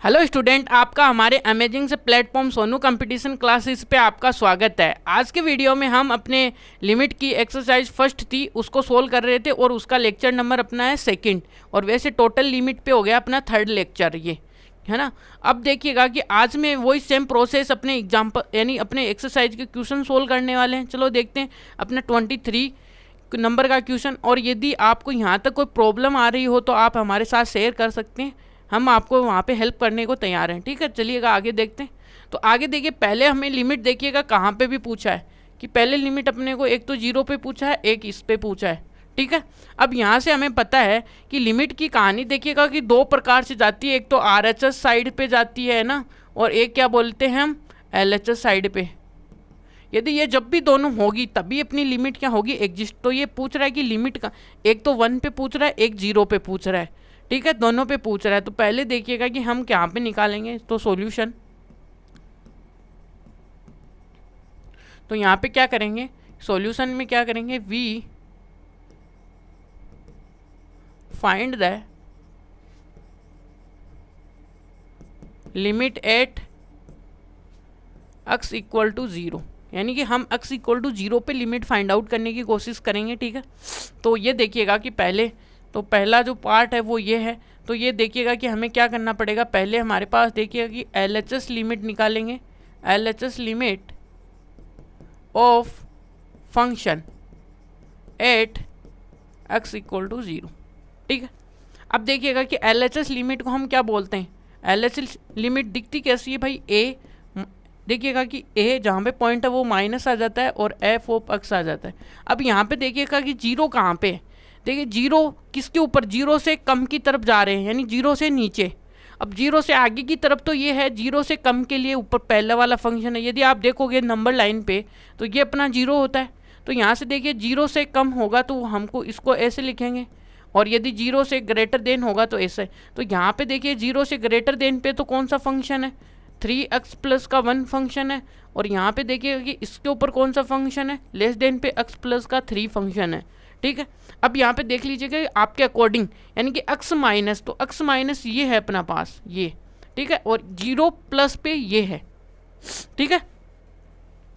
Hello student, आपका हमारे amazing से प्लेटफॉर्म सोनू कंपटीशन क्लासेस पे आपका स्वागत है। आज के वीडियो में हम अपने लिमिट की एक्सरसाइज फर्स्ट थी उसको सोल्व कर रहे थे और उसका लेक्चर नंबर अपना है सेकंड, और वैसे टोटल लिमिट पे हो गया अपना थर्ड लेक्चर, ये है ना। अब देखिएगा कि आज में वही सेम प्रोसेस अपने एग्जाम्पल यानी अपने एक्सरसाइज के क्वेश्चन सोल्व करने वाले हैं। चलो देखते हैं अपना 23 नंबर का क्वेश्चन। और यदि आपको यहाँ तक कोई प्रॉब्लम आ रही हो तो आप हमारे साथ शेयर कर सकते हैं, हम आपको वहाँ पे हेल्प करने को तैयार हैं। ठीक है, चलिएगा आगे देखते हैं। तो आगे देखिए, पहले हमें लिमिट देखिएगा कहाँ पे भी पूछा है कि पहले लिमिट अपने को एक तो 0 पे पूछा है, एक इस पे पूछा है। ठीक है, अब यहाँ से हमें पता है कि लिमिट की कहानी देखिएगा कि दो प्रकार से जाती है। एक तो RHS साइड पे जाती है ना, और एक क्या बोलते हैं हम, LHS साइड पे। यदि ये जब भी दोनों होगी तभी अपनी लिमिट क्या होगी, एग्जिस्ट। तो ये पूछ रहा है कि लिमिट का एक तो 1 पे पूछ रहा है, एक 0 पे पूछ रहा है। ठीक है, दोनों पे पूछ रहा है। तो पहले देखिएगा कि हम क्या पे निकालेंगे, तो सॉल्यूशन। तो यहाँ पे क्या करेंगे, सॉल्यूशन में क्या करेंगे, we find the limit at x equal to 0, यानी कि हम x इक्वल टू 0 पे लिमिट फाइंड आउट करने की कोशिश करेंगे। ठीक है, तो ये देखिएगा कि पहला जो पार्ट है वो ये है। तो ये देखिएगा कि हमें क्या करना पड़ेगा, पहले हमारे पास देखिएगा कि LHS लिमिट निकालेंगे, LHS limit of function at x equal to 0। ठीक है, अब देखिएगा कि LHS लिमिट को हम क्या बोलते हैं। LHS लिमिट दिखती कैसी है भाई, a, देखिएगा कि a जहाँ पे पॉइंट है वो माइनस आ जाता है और f ऑफ x आ जाता है। अब यहाँ पे देखिएगा कि 0 कहाँ पे है, देखिए 0 किसके ऊपर, 0 से कम की तरफ जा रहे हैं, यानी 0 से नीचे। अब 0 से आगे की तरफ तो ये है, 0 से कम के लिए ऊपर पहला वाला फंक्शन है। यदि आप देखोगे नंबर लाइन पे तो ये अपना 0 होता है। तो यहाँ से देखिए 0 से कम होगा तो हमको इसको ऐसे लिखेंगे, और यदि 0 से ग्रेटर देन होगा तो ऐसे। तो यहाँ पे देखिए 0 से ग्रेटर देन पे तो कौन सा फंक्शन है, 3x प्लस का 1 फंक्शन है। और यहाँ पे देखिएगा कि इसके ऊपर कौन सा फंक्शन है, लेस देन पे x प्लस का 3 फंक्शन है। ठीक है, अब यहाँ पे देख लीजिएगा आपके अकॉर्डिंग, यानी कि x माइनस, तो x माइनस ये है अपना पास ये। ठीक है, और 0 प्लस पे ये है। ठीक है,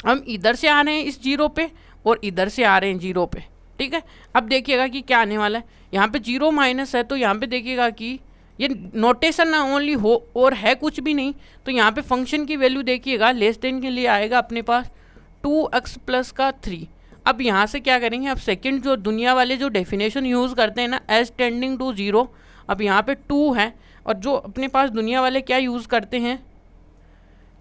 हम इधर से आ रहे हैं इस 0 पे और इधर से आ रहे हैं 0 पे। ठीक है, अब देखिएगा कि क्या आने वाला है, यहाँ पे 0 माइनस है तो यहाँ पे देखिएगा कि ये नोटेशन ना ओनली हो और है कुछ भी नहीं। तो यहाँ पे फंक्शन की वैल्यू देखिएगा लेस देन के लिए आएगा अपने पास 2x प्लस का 3। अब यहाँ से क्या करेंगे, अब सेकंड जो दुनिया वाले जो डेफिनेशन यूज़ करते हैं ना, एज टेंडिंग टू 0। अब यहाँ पे 2 है, और जो अपने पास दुनिया वाले क्या यूज़ करते हैं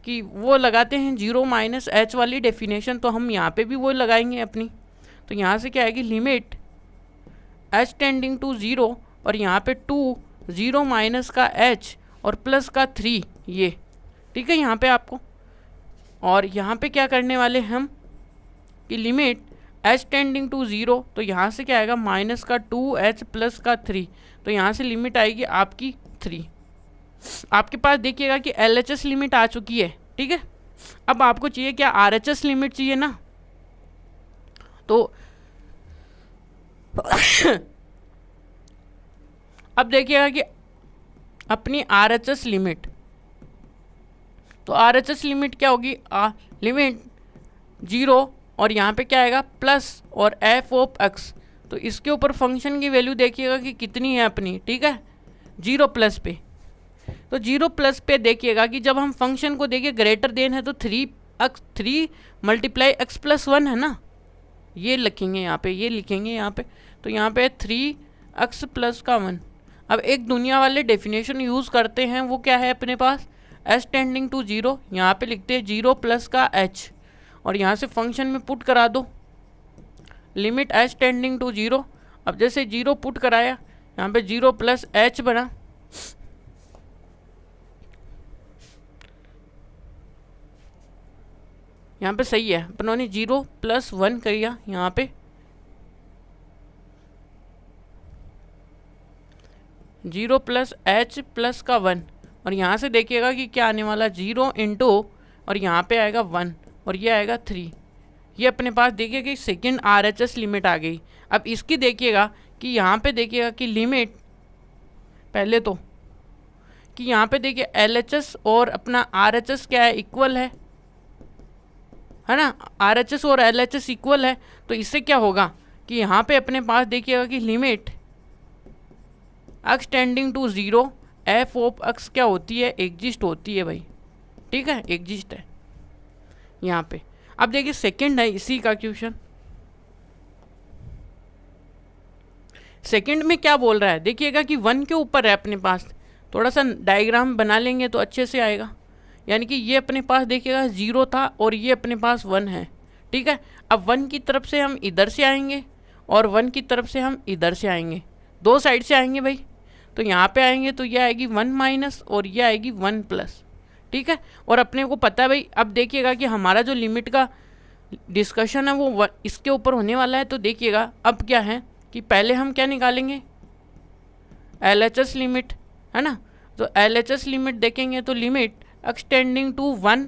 कि वो लगाते हैं 0 माइनस h वाली डेफिनेशन। तो हम यहाँ पे भी वो लगाएंगे अपनी। तो यहाँ से क्या आएगी, लिमिट एज टेंडिंग टू 0, और यहाँ पे 2, 0 माइनस का h और प्लस का 3 ये। ठीक है, यहाँ पे आपको, और यहाँ पे क्या करने वाले हम कि लिमिट एच टेंडिंग टू 0, तो यहाँ से क्या आएगा, माइनस का 2h प्लस का 3। तो यहाँ से लिमिट आएगी आपकी 3। आपके पास देखिएगा कि LHS लिमिट आ चुकी है। ठीक है, अब आपको चाहिए क्या, RHS लिमिट चाहिए ना। तो अब देखिएगा कि अपनी RHS लिमिट, तो RHS लिमिट क्या होगी, लिमिट 0 और यहाँ पे क्या आएगा प्लस और f ऑफ x। तो इसके ऊपर फंक्शन की वैल्यू देखिएगा कि कितनी है अपनी। ठीक है, 0 प्लस पे, तो 0 प्लस पे देखिएगा कि जब हम फंक्शन को देखिए ग्रेटर देन है तो 3 मल्टीप्लाई x प्लस 1 है ना, ये लिखेंगे यहाँ पे, ये लिखेंगे यहाँ पे। तो यहाँ पे 3x प्लस का 1। अब एक दुनिया वाले डेफिनेशन यूज़ करते हैं, वो क्या है अपने पास, एच टेंडिंग टू 0, यहाँ पे लिखते हैं 0 प्लस का h, और यहाँ से फंक्शन में पुट करा दो लिमिट एच टेंडिंग टू 0। अब जैसे 0 पुट कराया, यहाँ पे 0 प्लस h बना, यहाँ पे सही है, अपनों ने 0 प्लस 1 किया, यहाँ पे 0 प्लस h प्लस का 1, और यहाँ से देखिएगा कि क्या आने वाला, 0 इंटू, और यहाँ पे आएगा 1 और ये आएगा 3। ये अपने पास देखिए कि सेकेंड RHS लिमिट आ गई। अब इसकी देखिएगा कि यहाँ पे देखिएगा कि लिमिट, पहले तो कि यहाँ पे देखिए LHS और अपना RHS क्या है, इक्वल है ना, RHS और LHS इक्वल है। तो इससे क्या होगा कि यहाँ पे अपने पास देखिएगा कि limit x tending to 0 f of x क्या होती है, एग्जिस्ट होती है भाई, ठीक है, एग्जिस्ट है यहाँ पे। अब देखिए सेकंड है इसी का क्वेश्चन। सेकंड में क्या बोल रहा है, देखिएगा कि 1 के ऊपर है अपने पास, थोड़ा सा डायग्राम बना लेंगे तो अच्छे से आएगा। यानी कि ये अपने पास देखिएगा 0 था और ये अपने पास 1 है, ठीक है। अब 1 की तरफ से हम इधर से आएंगे और 1 की तरफ से हम इधर से आएंगे, दो साइड से आएंगे भाई। तो यहाँ पे आएंगे तो ये आएगी 1 माइनस और ये आएगी 1 प्लस, ठीक है। और अपने को पता है भाई, अब देखिएगा कि हमारा जो लिमिट का डिस्कशन है वो इसके ऊपर होने वाला है। तो देखिएगा अब क्या है कि पहले हम क्या निकालेंगे, LHS लिमिट, है ना। तो LHS लिमिट देखेंगे तो लिमिट x टेंडिंग टू 1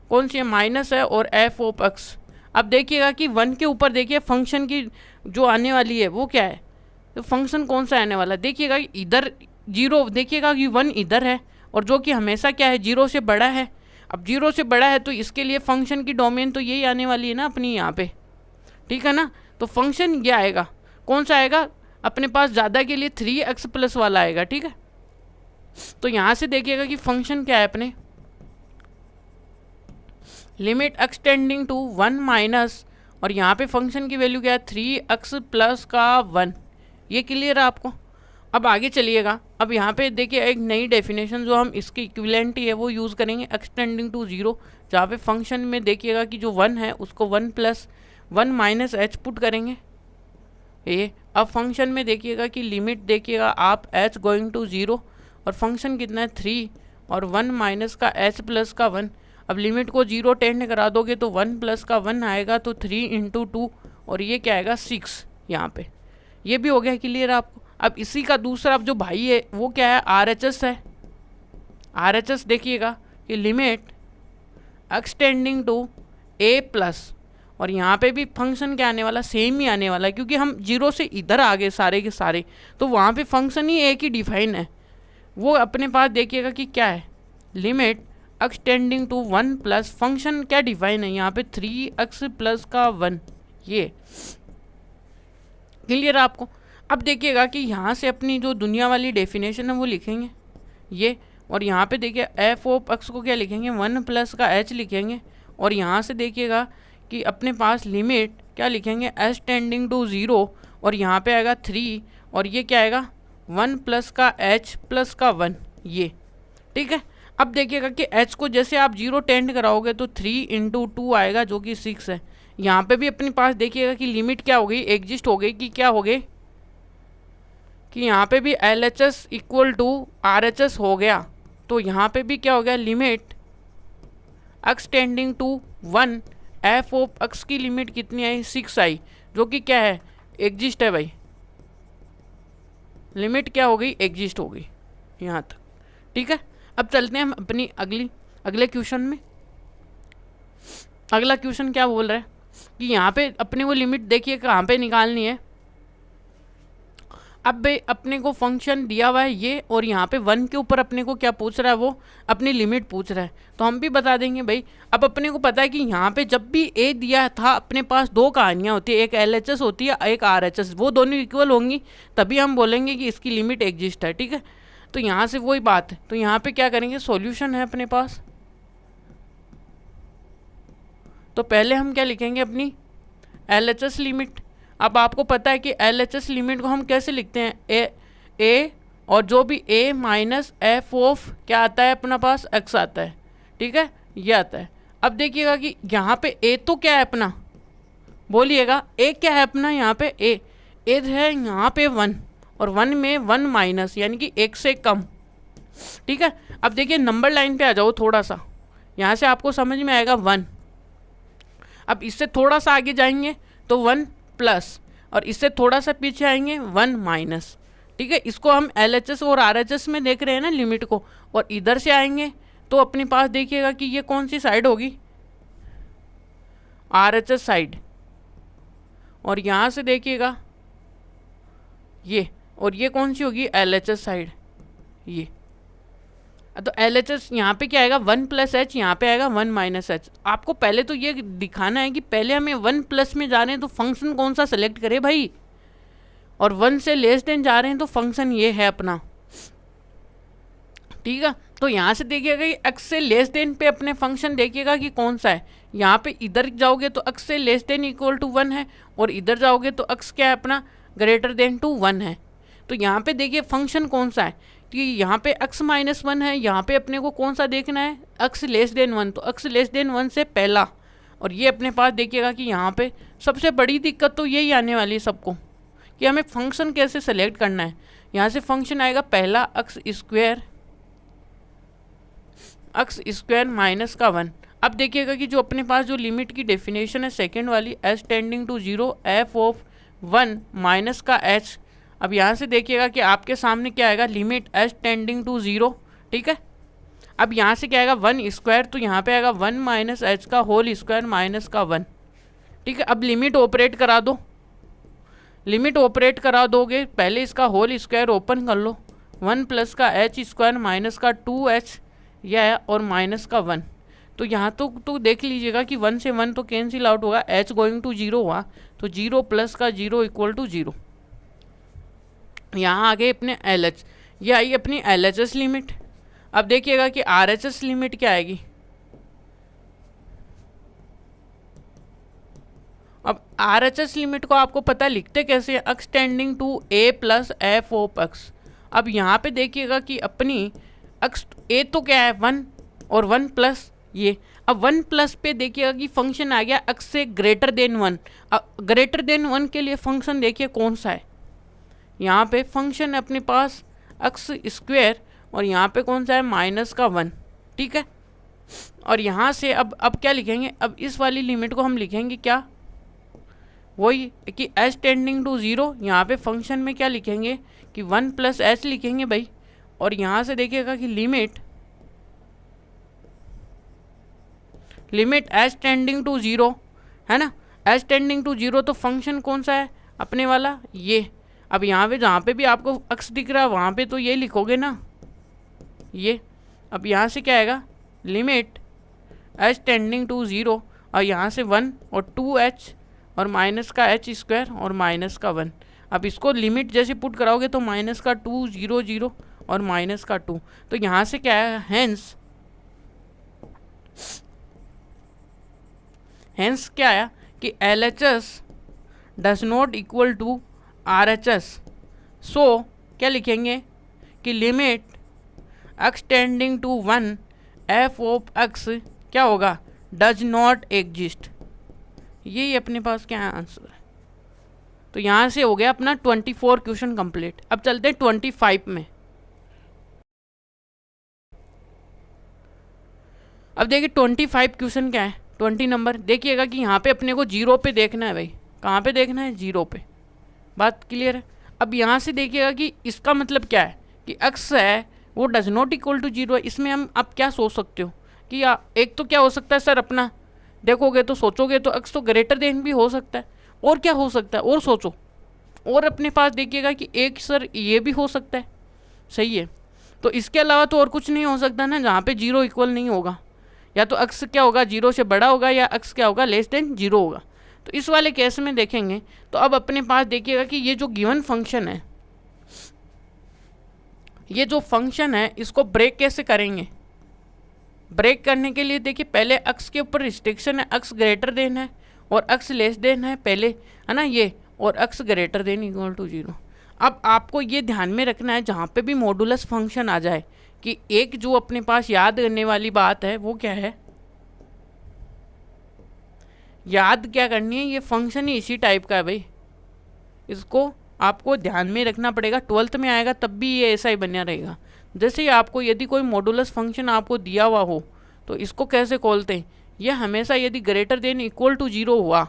कौन सी है, माइनस है, और f ऑफ x। अब देखिएगा कि 1 के ऊपर देखिए फंक्शन की जो आने वाली है वो क्या है, तो फंक्शन कौन सा आने वाला है, देखिएगा इधर 0, देखिएगा कि 1 इधर है और जो कि हमेशा क्या है 0 से बड़ा है। अब 0 से बड़ा है तो इसके लिए फंक्शन की डोमेन तो यही आने वाली है ना अपनी यहाँ पे, ठीक है ना। तो फंक्शन ये आएगा, कौन सा आएगा अपने पास, ज़्यादा के लिए 3x प्लस वाला आएगा, ठीक है। तो यहाँ से देखिएगा कि फंक्शन क्या है अपने, limit x tending to 1 minus, और यहाँ पे फंक्शन की वैल्यू क्या है 3x प्लस का 1। ये क्लियर है आपको। अब आगे चलिएगा, अब यहाँ पे देखिए एक नई डेफिनेशन जो हम इसकी इक्विवेलेंट ही है वो यूज़ करेंगे, x टेंडिंग टू 0, जहाँ पे फंक्शन में देखिएगा कि जो 1 है उसको 1 प्लस 1 माइनस h पुट करेंगे ये। अब फंक्शन में देखिएगा कि लिमिट देखिएगा आप h गोइंग टू 0 और फंक्शन कितना है 3 और 1 माइनस का h प्लस का 1। अब लिमिट को 0 टेंड करा दोगे तो 1 प्लस का 1 आएगा, तो 3 इंटू 2 और ये क्या आएगा 6 यहाँ पे। ये भी हो गया क्लियर आपको। अब इसी का दूसरा अब जो भाई है वो क्या है, RHS है। RHS देखिएगा कि limit x tending to a plus, और यहाँ पे भी फंक्शन क्या आने वाला, सेम ही आने वाला है, क्योंकि हम 0 से इधर आ गए सारे के सारे, तो वहाँ पे फंक्शन ही एक ही डिफाइन है। वो अपने पास देखिएगा कि क्या है, limit x tending to 1 plus, function क्या डिफाइन है यहाँ पे 3x प्लस का 1। ये क्लियर आपको। अब देखिएगा कि यहाँ से अपनी जो दुनिया वाली डेफिनेशन है वो लिखेंगे ये, और यहाँ पे देखिए f ऑफ x को क्या लिखेंगे 1 प्लस का h लिखेंगे, और यहाँ से देखिएगा कि अपने पास लिमिट क्या लिखेंगे h टेंडिंग टू 0, और यहाँ पे आएगा 3 और ये क्या आएगा 1 प्लस का h प्लस का 1, ये ठीक है। अब देखिएगा कि h को जैसे आप 0 टेंड कराओगे तो 3 इंटू 2 आएगा जो कि 6 है। यहाँ पे भी अपने पास देखिएगा कि लिमिट क्या हो गई, एग्जिस्ट हो गई कि क्या हो गई, कि यहाँ पे भी LHS इक्वल टू RHS हो गया। तो यहाँ पे भी क्या हो गया, limit x tending to 1 f of x की लिमिट कितनी आई 6 आई, जो कि क्या है एग्जिस्ट है भाई, लिमिट क्या हो गई एग्जिस्ट हो गई यहाँ तक, ठीक है। अब चलते हैं हम अपनी अगले क्वेश्चन में। अगला क्वेश्चन क्या बोल रहा है कि यहाँ पे अपने को लिमिट देखिए कहाँ पे निकालनी है। अब भाई अपने को फंक्शन दिया हुआ है ये, और यहाँ पे 1 के ऊपर अपने को क्या पूछ रहा है, वो अपनी लिमिट पूछ रहा है। तो हम भी बता देंगे भाई। अब अपने को पता है कि यहाँ पे जब भी a दिया था अपने पास दो कहानियाँ होती है, एक LHS होती है एक RHS, वो दोनों इक्वल होंगी तभी हम बोलेंगे कि इसकी लिमिट एग्जिस्ट है, ठीक है। तो यहाँ से वही बात है। तो यहाँ पे क्या करेंगे, सॉल्यूशन है अपने पास। तो पहले हम क्या लिखेंगे, अपनी LHS लिमिट। अब आपको पता है कि LHS लिमिट को हम कैसे लिखते हैं, a और जो भी a माइनस f ऑफ क्या आता है अपना पास x आता है, ठीक है, ये आता है। अब देखिएगा कि यहाँ पे a तो क्या है अपना, बोलिएगा a क्या है अपना, यहाँ पे a है यहाँ पे 1 और 1 में 1 माइनस यानी कि 1 से कम, ठीक है। अब देखिए नंबर लाइन पे आ जाओ थोड़ा सा, यहाँ से आपको समझ में आएगा 1। अब इससे थोड़ा सा आगे जाएंगे तो 1 प्लस, और इससे थोड़ा सा पीछे आएंगे 1 माइनस, ठीक है। इसको हम LHS और RHS में देख रहे हैं ना लिमिट को, और इधर से आएंगे तो अपने पास देखिएगा कि ये कौन सी साइड होगी, RHS साइड, और यहाँ से देखिएगा ये, और ये कौन सी होगी LHS साइड, ये तो एल एच एस यहाँ पे क्या आएगा 1 प्लस एच, यहाँ पे आएगा 1 माइनस एच। आपको पहले तो ये दिखाना है कि पहले हमें 1 प्लस में जा रहे हैं तो फंक्शन कौन सा सेलेक्ट करे भाई, और 1 से लेस देन जा रहे हैं तो फंक्शन ये है अपना, ठीक है। तो यहाँ से देखिएगा कि x से लेस देन पे अपने फंक्शन देखिएगा कि कौन सा है। यहाँ पे इधर जाओगे तो x से लेस देन इक्वल टू 1 है, और इधर जाओगे तो x क्या है अपना ग्रेटर देन टू 1 है। तो यहाँ पे देखिए फंक्शन कौन सा है कि यहाँ पे x माइनस 1 है, यहाँ पे अपने को कौन सा देखना है x लेस देन 1, तो x लेस देन 1 से पहला। और ये अपने पास देखिएगा कि यहाँ पे सबसे बड़ी दिक्कत तो यही आने वाली है सबको कि हमें फंक्शन कैसे सेलेक्ट करना है। यहाँ से फंक्शन आएगा पहला x स्क्वायर माइनस का 1। अब देखिएगा कि जो अपने पास जो लिमिट की डेफिनेशन है सेकेंड वाली h tending to 0 f of 1 minus का h। अब यहाँ से देखिएगा कि आपके सामने क्या आएगा लिमिट h टेंडिंग टू 0, ठीक है। अब यहाँ से क्या आएगा 1 स्क्वायर, तो यहाँ पे आएगा 1 माइनस h का होल स्क्वायर माइनस का 1, ठीक है। अब लिमिट ऑपरेट करा दो, लिमिट ऑपरेट करा दोगे, पहले इसका होल स्क्वायर ओपन कर लो, 1 प्लस का h स्क्वायर माइनस का 2h यह है और माइनस का 1। तो यहाँ तो देख लीजिएगा कि 1 से 1 तो कैंसिल आउट होगा, h गोइंग टू 0 हुआ, तो 0 प्लस का 0 इक्वल टू 0। यहाँ आ गए अपने एल एच, ये आई अपनी एल एच एस लिमिट। अब देखिएगा कि आर एच एस लिमिट क्या आएगी। अब आर एच एस लिमिट को आपको पता लिखते कैसे, x tending to a plus F of x। अब यहाँ पे देखिएगा कि अपनी x a तो क्या है 1 और 1 प्लस ये। अब 1 प्लस पे देखिएगा कि फंक्शन आ गया x से ग्रेटर देन 1। ग्रेटर देन 1 के लिए फंक्शन देखिए कौन सा है, यहाँ पे फंक्शन है अपने पास x स्क्वायर और यहाँ पे कौन सा है माइनस का 1, ठीक है। और यहाँ से अब क्या लिखेंगे, अब इस वाली लिमिट को हम लिखेंगे क्या, वही कि h टेंडिंग टू 0, यहाँ पे फंक्शन में क्या लिखेंगे कि 1 प्लस h लिखेंगे भाई। और यहाँ से देखिएगा कि लिमिट h टेंडिंग टू 0 है ना, h टेंडिंग टू 0, तो फंक्शन कौन सा है अपने वाला ये। अब यहाँ पे जहाँ पे भी आपको x दिख रहा है वहाँ पे तो ये लिखोगे ना ये। अब यहाँ से क्या आएगा लिमिट h टेंडिंग टू 0 और यहाँ से 1 और 2h और माइनस का h स्क्वायर और माइनस का 1। अब इसको लिमिट जैसे पुट कराओगे तो माइनस का 2 0 0 और माइनस का 2। तो यहाँ से क्या है हेंस क्या आया कि L H S does not equal to R H S. So क्या लिखेंगे कि limit x tending to 1 f of x क्या होगा डज नॉट एग्जिस्ट। यही अपने पास क्या आंसर है। तो यहाँ से हो गया अपना 24 क्वेश्चन कंप्लीट। अब चलते हैं 25 में। अब देखिए 25 क्वेश्चन क्या है, 20 नंबर। देखिएगा कि यहाँ पे अपने को 0 पे देखना है भाई, कहाँ पे देखना है 0 पे, बात क्लियर है। अब यहाँ से देखिएगा कि इसका मतलब क्या है कि x है वो डज नॉट इक्वल टू 0 है। इसमें हम आप क्या सोच सकते हो कि एक तो क्या हो सकता है सर, अपना देखोगे तो सोचोगे तो x तो ग्रेटर देन भी हो सकता है, और क्या हो सकता है और सोचो। और अपने पास देखिएगा कि एक सर ये भी हो सकता है, सही है। तो इसके अलावा तो और कुछ नहीं हो सकता ना जहाँ पे 0 इक्वल नहीं होगा, या तो x क्या होगा 0 से बड़ा होगा या x क्या होगा लेस देन 0 होगा। तो इस वाले केस में देखेंगे तो अब अपने पास देखिएगा कि ये जो गिवन फंक्शन है, ये जो फंक्शन है इसको ब्रेक कैसे करेंगे। ब्रेक करने के लिए देखिए पहले x के ऊपर रिस्ट्रिक्शन है, x ग्रेटर देन है और x लेस देन है पहले, है ना ये, और x greater than equal to 0। अब आपको ये ध्यान में रखना है जहाँ पे भी मॉडुलस फंक्शन आ जाए कि एक जो अपने पास याद करने वाली बात है वो क्या है, याद क्या करनी है, ये फंक्शन ही इसी टाइप का है भाई। इसको आपको ध्यान में रखना पड़ेगा, 12th में आएगा तब भी ये ऐसा ही बना रहेगा। जैसे ही आपको यदि कोई मॉडुलस फंक्शन आपको दिया हुआ हो तो इसको कैसे खोलते हैं, ये हमेशा यदि ग्रेटर देन इक्वल टू 0 हुआ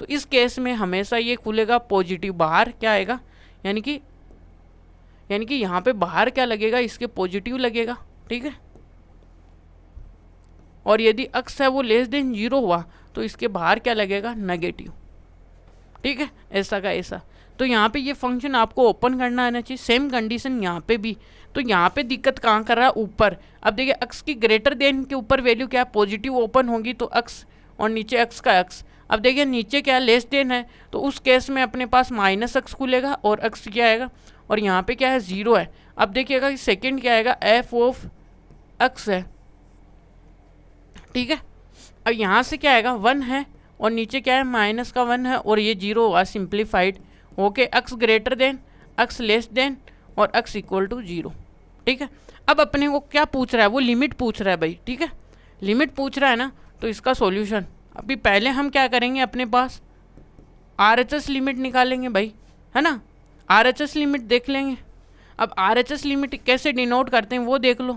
तो इस केस में हमेशा ये खुलेगा पॉजिटिव, बाहर क्या आएगा यानी कि यहाँ पे बाहर क्या लगेगा इसके पॉजिटिव लगेगा, ठीक है। और यदि x है वो लेस देन 0 हुआ तो इसके बाहर क्या लगेगा नेगेटिव, ठीक है, ऐसा का ऐसा। तो यहाँ पे ये फंक्शन आपको ओपन करना आना चाहिए। सेम कंडीशन यहाँ पे भी। तो यहाँ पे दिक्कत कहाँ कर रहा है, ऊपर। अब देखिए एक्स की ग्रेटर देन के ऊपर वैल्यू क्या है, पॉजिटिव ओपन होगी तो एक्स, और नीचे एक्स का एक्स। अब देखिए नीचे क्या लेस देन है, तो उस केस में अपने पास माइनस एक्स खुलेगा और एक्स क्या आएगा, और यहाँ पे क्या है, ज़ीरो है। अब देखिएगा कि सेकेंड क्या आएगा, एफ ऑफ एक्स है, ठीक है। अब यहाँ से क्या आएगा, वन है, और नीचे क्या है, माइनस का वन है, और ये जीरो हुआ simplified okay. X greater than, x less than, और एक्स इक्वल टू जीरो, ठीक है। अब अपने को क्या पूछ रहा है, वो लिमिट पूछ रहा है भाई, ठीक है। लिमिट पूछ रहा है ना, तो इसका सॉल्यूशन अभी पहले हम क्या करेंगे, अपने पास RHS लिमिट निकालेंगे भाई, है ना। RHS लिमिट देख लेंगे। अब RHS लिमिट कैसे डिनोट करते हैं वो देख लो,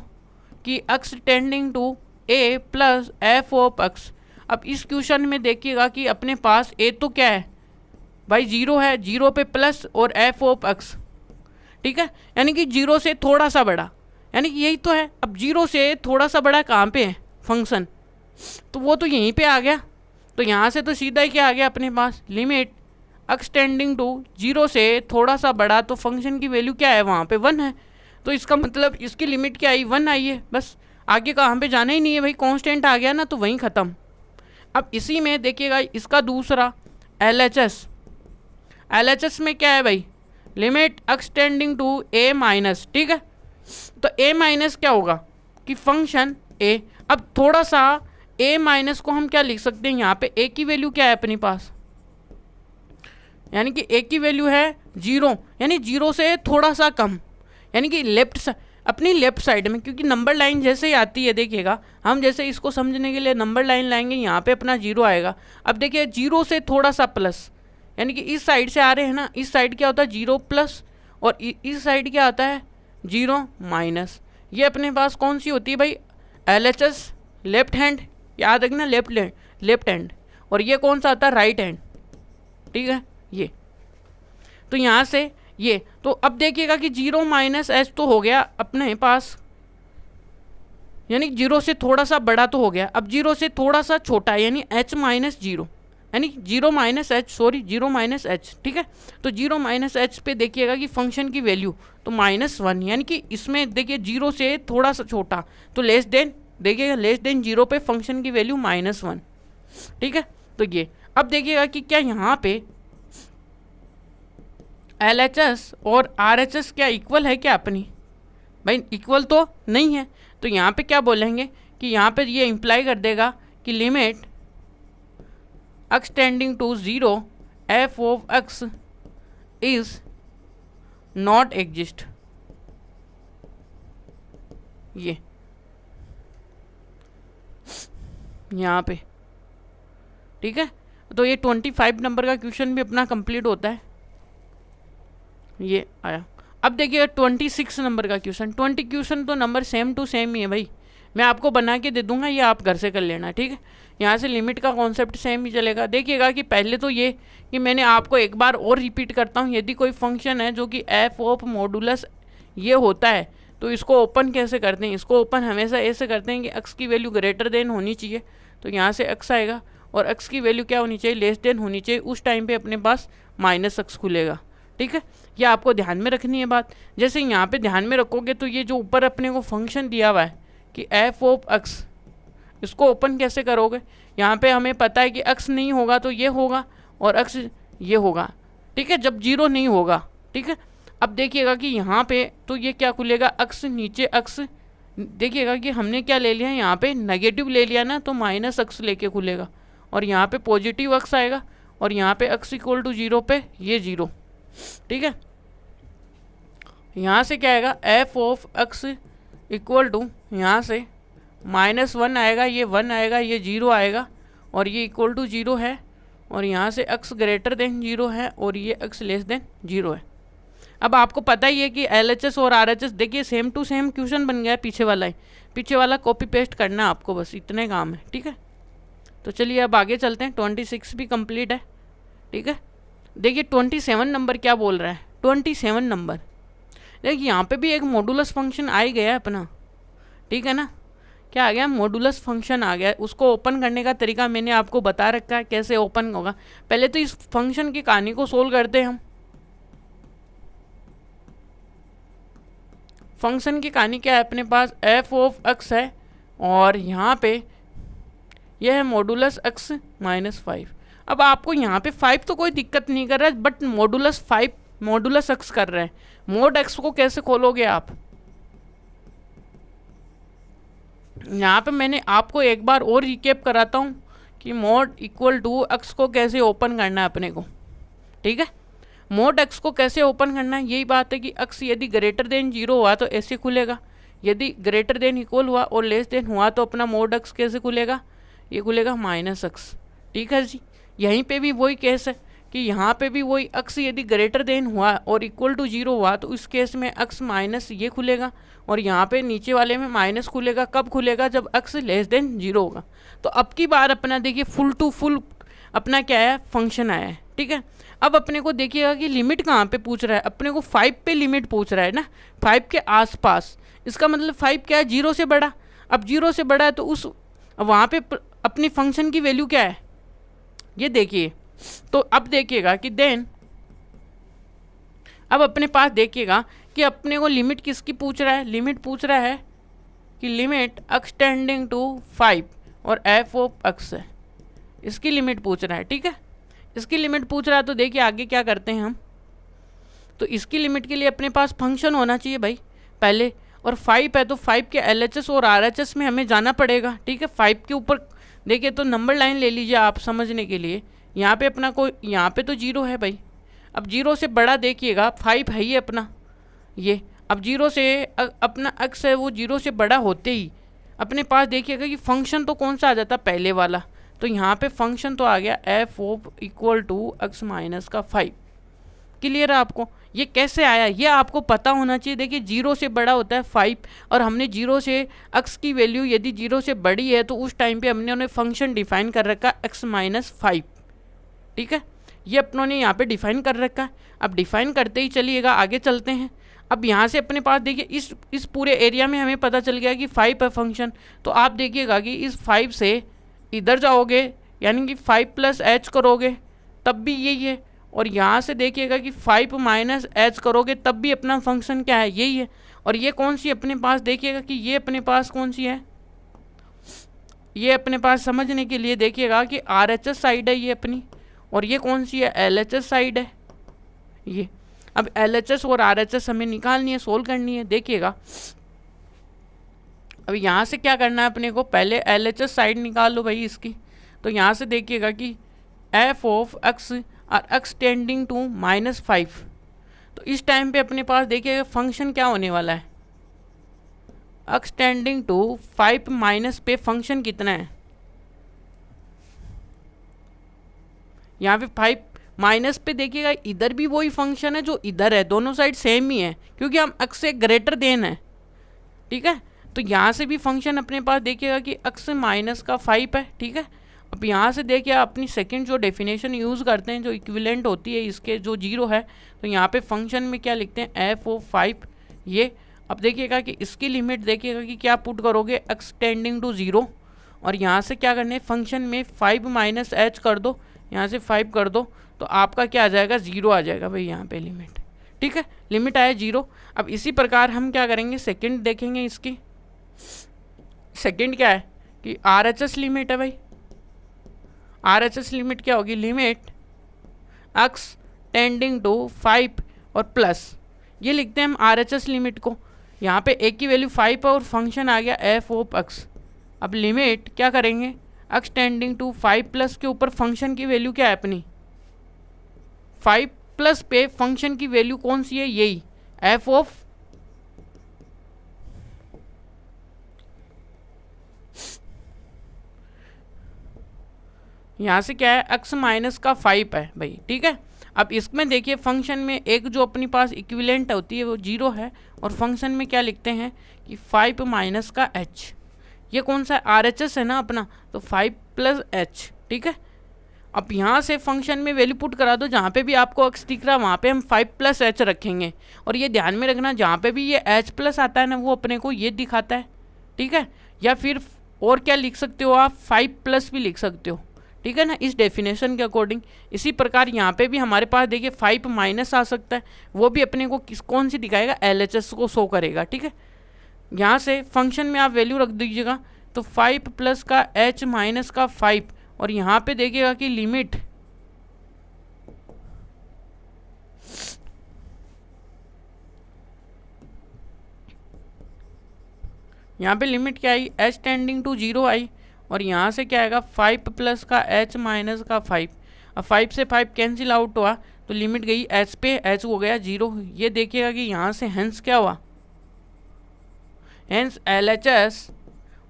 कि X tending to A plus F of X. अब इस क्वेश्चन में देखिएगा कि अपने पास ए तो क्या है भाई, जीरो है, जीरो पे प्लस और एफ ऑफ एक्स, ठीक है, यानी कि जीरो से थोड़ा सा बड़ा, यानी कि यही तो है। अब जीरो से थोड़ा सा बड़ा कहाँ पे है फंक्शन, तो वो तो यहीं पे आ गया। तो यहाँ से तो सीधा ही क्या आ गया अपने पास, limit x tending to zero से थोड़ा सा बड़ा, तो फंक्शन की वैल्यू क्या है वहाँ पे, वन है। तो इसका मतलब इसकी लिमिट क्या आई, वन आई है, बस आगे कहाँ पे जाना ही नहीं है भाई, कांस्टेंट आ गया ना, तो वहीं ख़त्म। अब इसी में देखिएगा इसका दूसरा LHS में क्या है भाई, limit x tending to A minus, ठीक है। तो ए माइनस क्या होगा कि फंक्शन ए। अब थोड़ा सा ए माइनस को हम क्या लिख सकते हैं, यहाँ पे ए की वैल्यू क्या है अपने पास, यानी कि ए की वैल्यू है जीरो, यानी जीरो से थोड़ा सा कम, यानी कि अपनी लेफ्ट साइड में, क्योंकि नंबर लाइन जैसे ही आती है देखिएगा, हम जैसे इसको समझने के लिए नंबर लाइन लाएंगे, यहाँ पे अपना जीरो आएगा। अब देखिए जीरो से थोड़ा सा प्लस, यानी कि इस साइड से आ रहे हैं ना, इस साइड क्या होता है जीरो प्लस, और इस साइड क्या आता है जीरो माइनस। ये अपने पास कौन सी होती है भाई, LHS लेफ्ट हैंड, याद रखना लेफ्ट हैंड, और ये कौन सा आता है राइट हैंड, ठीक है। ये तो यहाँ से ये, तो अब देखिएगा कि जीरो माइनस एच तो हो गया अपने पास, यानी जीरो से थोड़ा सा बड़ा तो हो गया। अब जीरो से थोड़ा सा छोटा यानी एच माइनस जीरो, यानी जीरो माइनस एच, ठीक है। तो जीरो माइनस एच पे देखिएगा कि फंक्शन की वैल्यू तो माइनस वन, यानी कि इसमें देखिए जीरो से थोड़ा सा छोटा, तो लेस देन, देखिएगा लेस देन जीरो पे फंक्शन की वैल्यू माइनस वन, ठीक है। तो ये अब देखिएगा कि क्या यहाँ पे LHS और RHS क्या इक्वल है क्या अपनी, भाई इक्वल तो नहीं है। तो यहाँ पे क्या बोलेंगे कि यहाँ पे ये इम्प्लाई कर देगा कि limit x tending to zero F of X is not exist, ये यहाँ पे, ठीक है। तो ये 25 नंबर का क्वेश्चन भी अपना कंप्लीट होता है, ये आया। अब देखिए 26 नंबर का क्वेश्चन, 20 क्वेश्चन तो नंबर सेम टू सेम ही है भाई, मैं आपको बना के दे दूंगा, ये आप घर से कर लेना, ठीक है। यहाँ से लिमिट का कॉन्सेप्ट सेम ही चलेगा। देखिएगा कि पहले तो ये कि मैंने आपको एक बार और रिपीट करता हूँ, यदि कोई फंक्शन है जो कि एफ ऑफ मॉडुलस ये होता है, तो इसको ओपन कैसे करते हैं, इसको ओपन हमेशा ऐसे करते हैं कि एक्स की वैल्यू ग्रेटर देन होनी चाहिए, तो यहाँ से एक्स आएगा, और एक्स की वैल्यू क्या होनी चाहिए, लेस देन होनी चाहिए। उस टाइम पे अपने पास माइनस एक्स खुलेगा, ठीक है। ये आपको ध्यान में रखनी है बात। जैसे यहाँ पे ध्यान में रखोगे तो ये जो ऊपर अपने को फंक्शन दिया हुआ है कि एफ ऑफ एक्स, इसको ओपन कैसे करोगे, यहाँ पे हमें पता है कि एक्स नहीं होगा तो ये होगा, और एक्स ये होगा, ठीक है, जब जीरो नहीं होगा, ठीक है। अब देखिएगा कि यहाँ पे तो ये क्या खुलेगा, एक्स नीचे एक्स, देखिएगा कि हमने क्या ले लिया है, यहाँ पे नेगेटिव ले लिया ना, तो माइनस एक्स लेके खुलेगा, और यहाँ पे पॉजिटिव एक्स आएगा, और यहाँ पे एक्स इक्वल टू जीरो पे ये जीरो, ठीक है। यहाँ से क्या आएगा, F of X equal to, यहाँ से माइनस वन आएगा, ये वन आएगा, ये जीरो आएगा, और ये इक्वल टू जीरो है, और यहाँ से एक्स ग्रेटर देन जीरो है, और ये एक्स लेस देन जीरो है। अब आपको पता ही है कि LHS और RHS देखिए सेम टू सेम क्वेश्चन बन गया है, पीछे वाला कॉपी पेस्ट करना है आपको, बस इतने काम है, ठीक है। तो चलिए अब आगे चलते हैं, 26 भी कंप्लीट है, ठीक है। देखिए 27 नंबर क्या बोल रहा है, 27 नंबर देखिए यहाँ पे भी एक मॉडुलस फंक्शन आ ही गया है अपना, ठीक है ना। क्या आ गया, मॉडुलस फंक्शन आ गया। उसको ओपन करने का तरीका मैंने आपको बता रखा है कैसे ओपन होगा। पहले तो इस फंक्शन की कहानी को सोल्व करते हैं हम, फंक्शन की कहानी क्या है, अपने पास एफ ऑफ एक्स है और यहाँ पे यह है मॉडुलस एक्स माइनस 5। अब आपको यहाँ पे 5 तो कोई दिक्कत नहीं कर रहा है, बट मॉडुलस 5 मॉडुलस एक्स कर रहे हैं। मोड एक्स को कैसे खोलोगे आप? यहाँ पे मैंने आपको एक बार और रिकेप कराता हूँ कि मोड इक्वल टू एक्स को कैसे ओपन करना है अपने को, ठीक है। मोड एक्स को कैसे ओपन करना है, यही बात है कि एक्स यदि ग्रेटर देन 0 हुआ तो ऐसे खुलेगा, यदि ग्रेटर देन इक्वल हुआ और लेस देन हुआ तो अपना मोड एक्स कैसे खुलेगा, ये खुलेगा माइनस एक्स, ठीक है जी। यहीं पे भी वही केस है कि यहाँ पे भी वही एक्स यदि ग्रेटर देन हुआ और इक्वल टू 0 हुआ तो उस केस में एक्स माइनस ये खुलेगा और यहाँ पे नीचे वाले में माइनस खुलेगा। कब खुलेगा? जब एक्स लेस देन 0 होगा। तो अब की बार अपना देखिए फुल टू फुल अपना क्या है, फंक्शन आया है, ठीक है। अब अपने को देखिएगा कि लिमिट कहाँ पे पूछ रहा है, अपने को 5 पे लिमिट पूछ रहा है ना, 5 के आसपास। इसका मतलब 5 क्या है, 0 से बड़ा। अब 0 से बड़ा है तो उस वहाँ पे अपनी फंक्शन की वैल्यू क्या है, ये देखिए। तो अब देखिएगा कि देन अब अपने पास देखिएगा कि अपने को लिमिट किसकी पूछ रहा है, लिमिट पूछ रहा है कि लिमिट एक्स टेंडिंग टू 5 और एफ ऑफ एक्स है, इसकी लिमिट पूछ रहा है, ठीक है। इसकी लिमिट पूछ रहा है तो देखिए आगे क्या करते हैं हम। तो इसकी लिमिट के लिए अपने पास फंक्शन होना चाहिए भाई पहले, और 5 है तो 5 के LHS और RHS में हमें जाना पड़ेगा, ठीक है। 5 के ऊपर देखिए तो नंबर लाइन ले लीजिए आप समझने के लिए। यहाँ पे अपना कोई यहाँ पे तो 0 है भाई। अब 0 से बड़ा देखिएगा 5 है ही अपना ये। अब 0 से अपना एक्स है वो 0 से बड़ा होते ही अपने पास देखिएगा कि फंक्शन तो कौन सा आ जाता पहले वाला। तो यहाँ पे फंक्शन तो आ गया F of equal to X minus का 5। क्लियर है आपको? ये कैसे आया ये आपको पता होना चाहिए। देखिए 0 से बड़ा होता है 5 और हमने 0 से एक्स की वैल्यू यदि 0 से बड़ी है तो उस टाइम पे हमने उन्हें फंक्शन डिफाइन कर रखा एक्स माइनस 5, ठीक है। ये अपनों ने यहाँ पे डिफाइन कर रखा है। अब डिफाइन करते ही चलिएगा आगे चलते हैं। अब यहाँ से अपने पास देखिए इस पूरे एरिया में हमें पता चल गया कि 5 है फंक्शन। तो आप देखिएगा कि इस 5 से इधर जाओगे यानी कि 5 प्लस एच करोगे तब भी यही है, और यहाँ से देखिएगा कि 5 माइनस एच करोगे तब भी अपना फंक्शन क्या है, यही है। और ये कौन सी अपने पास देखिएगा कि ये अपने पास कौन सी है, ये अपने पास समझने के लिए देखिएगा कि RHS साइड है ये अपनी, और ये कौन सी है, LHS साइड है ये। अब LHS और RHS हमें निकालनी है, सोल्व करनी है। देखिएगा अब यहाँ से क्या करना है अपने को, पहले LHS साइड निकाल लो भाई इसकी। तो यहाँ से देखिएगा कि एफ ऑफ एक्स और एक्स टेंडिंग टू माइनस 5। तो इस टाइम पे अपने पास देखिएगा फंक्शन क्या होने वाला है, एक्स टेंडिंग टू 5 माइनस पे फंक्शन कितना है, यहाँ पे 5 माइनस पे देखिएगा इधर भी वही फंक्शन है जो इधर है, दोनों साइड सेम ही है क्योंकि हम एक्स से ग्रेटर देन है, ठीक है। तो यहाँ से भी फंक्शन अपने पास देखिएगा कि एक्स माइनस का 5 है, ठीक है। अब यहाँ से देखिए अपनी सेकंड जो डेफिनेशन यूज़ करते हैं जो इक्विवेलेंट होती है इसके जो 0 है, तो यहाँ पे फंक्शन में क्या लिखते हैं एफ ऑफ 5 ये। अब देखिएगा कि इसकी लिमिट देखिएगा कि क्या पुट करोगे एक्स टेंडिंग टू 0, और यहाँ से क्या करना है फंक्शन में 5 माइनस एच कर दो, यहाँ से 5 कर दो तो आपका क्या आ जाएगा 0 आ जाएगा भाई यहाँ पे लिमिट, ठीक है। लिमिट आया 0। अब इसी प्रकार हम क्या करेंगे सेकंड देखेंगे इसकी। सेकंड क्या है कि RHS लिमिट है भाई। RHS लिमिट क्या होगी, लिमिट एक्स टेंडिंग टू 5 और प्लस ये लिखते हैं हम RHS लिमिट को। यहाँ पे एक की वैल्यू 5 है और फंक्शन आ गया एफ ऑफ एक्स। अब लिमिट क्या करेंगे एक्स टेंडिंग टू 5 प्लस के ऊपर फंक्शन की वैल्यू क्या है अपनी 5 प्लस पे फंक्शन की वैल्यू कौन सी है, यही एफ ऑफ यहाँ से क्या है एक्स माइनस का 5 है भाई, ठीक है। अब इसमें देखिए फंक्शन में एक जो अपनी पास इक्विवेलेंट होती है वो 0 है, और फंक्शन में क्या लिखते हैं कि 5 माइनस का h, ये कौन सा है RHS है ना अपना, तो 5 प्लस h, ठीक है। अब यहाँ से फंक्शन में वैल्यू पुट करा दो, जहाँ पे भी आपको x दिख रहा है वहाँ पे हम 5 प्लस h रखेंगे, और ये ध्यान में रखना जहाँ पे भी ये h प्लस आता है ना वो अपने को ये दिखाता है, ठीक है। या फिर और क्या लिख सकते हो आप 5 प्लस भी लिख सकते हो, ठीक है ना, इस डेफिनेशन के अकॉर्डिंग। इसी प्रकार यहाँ पे भी हमारे पास देखिए 5 माइनस आ सकता है, वो भी अपने को कौन सी दिखाएगा, LHS को शो करेगा। ठीक है, यहाँ से फंक्शन में आप वैल्यू रख दीजिएगा, तो 5 प्लस का h माइनस का 5, और यहाँ पे देखिएगा कि लिमिट यहाँ पे लिमिट क्या आई, h टेंडिंग टू 0 आई, और यहाँ से क्या आएगा 5 प्लस का h माइनस का 5। अब 5 से 5 कैंसिल आउट हुआ तो लिमिट गई h पे, h हो गया 0। ये देखिएगा कि यहाँ से हेंस क्या हुआ, हेंस LHS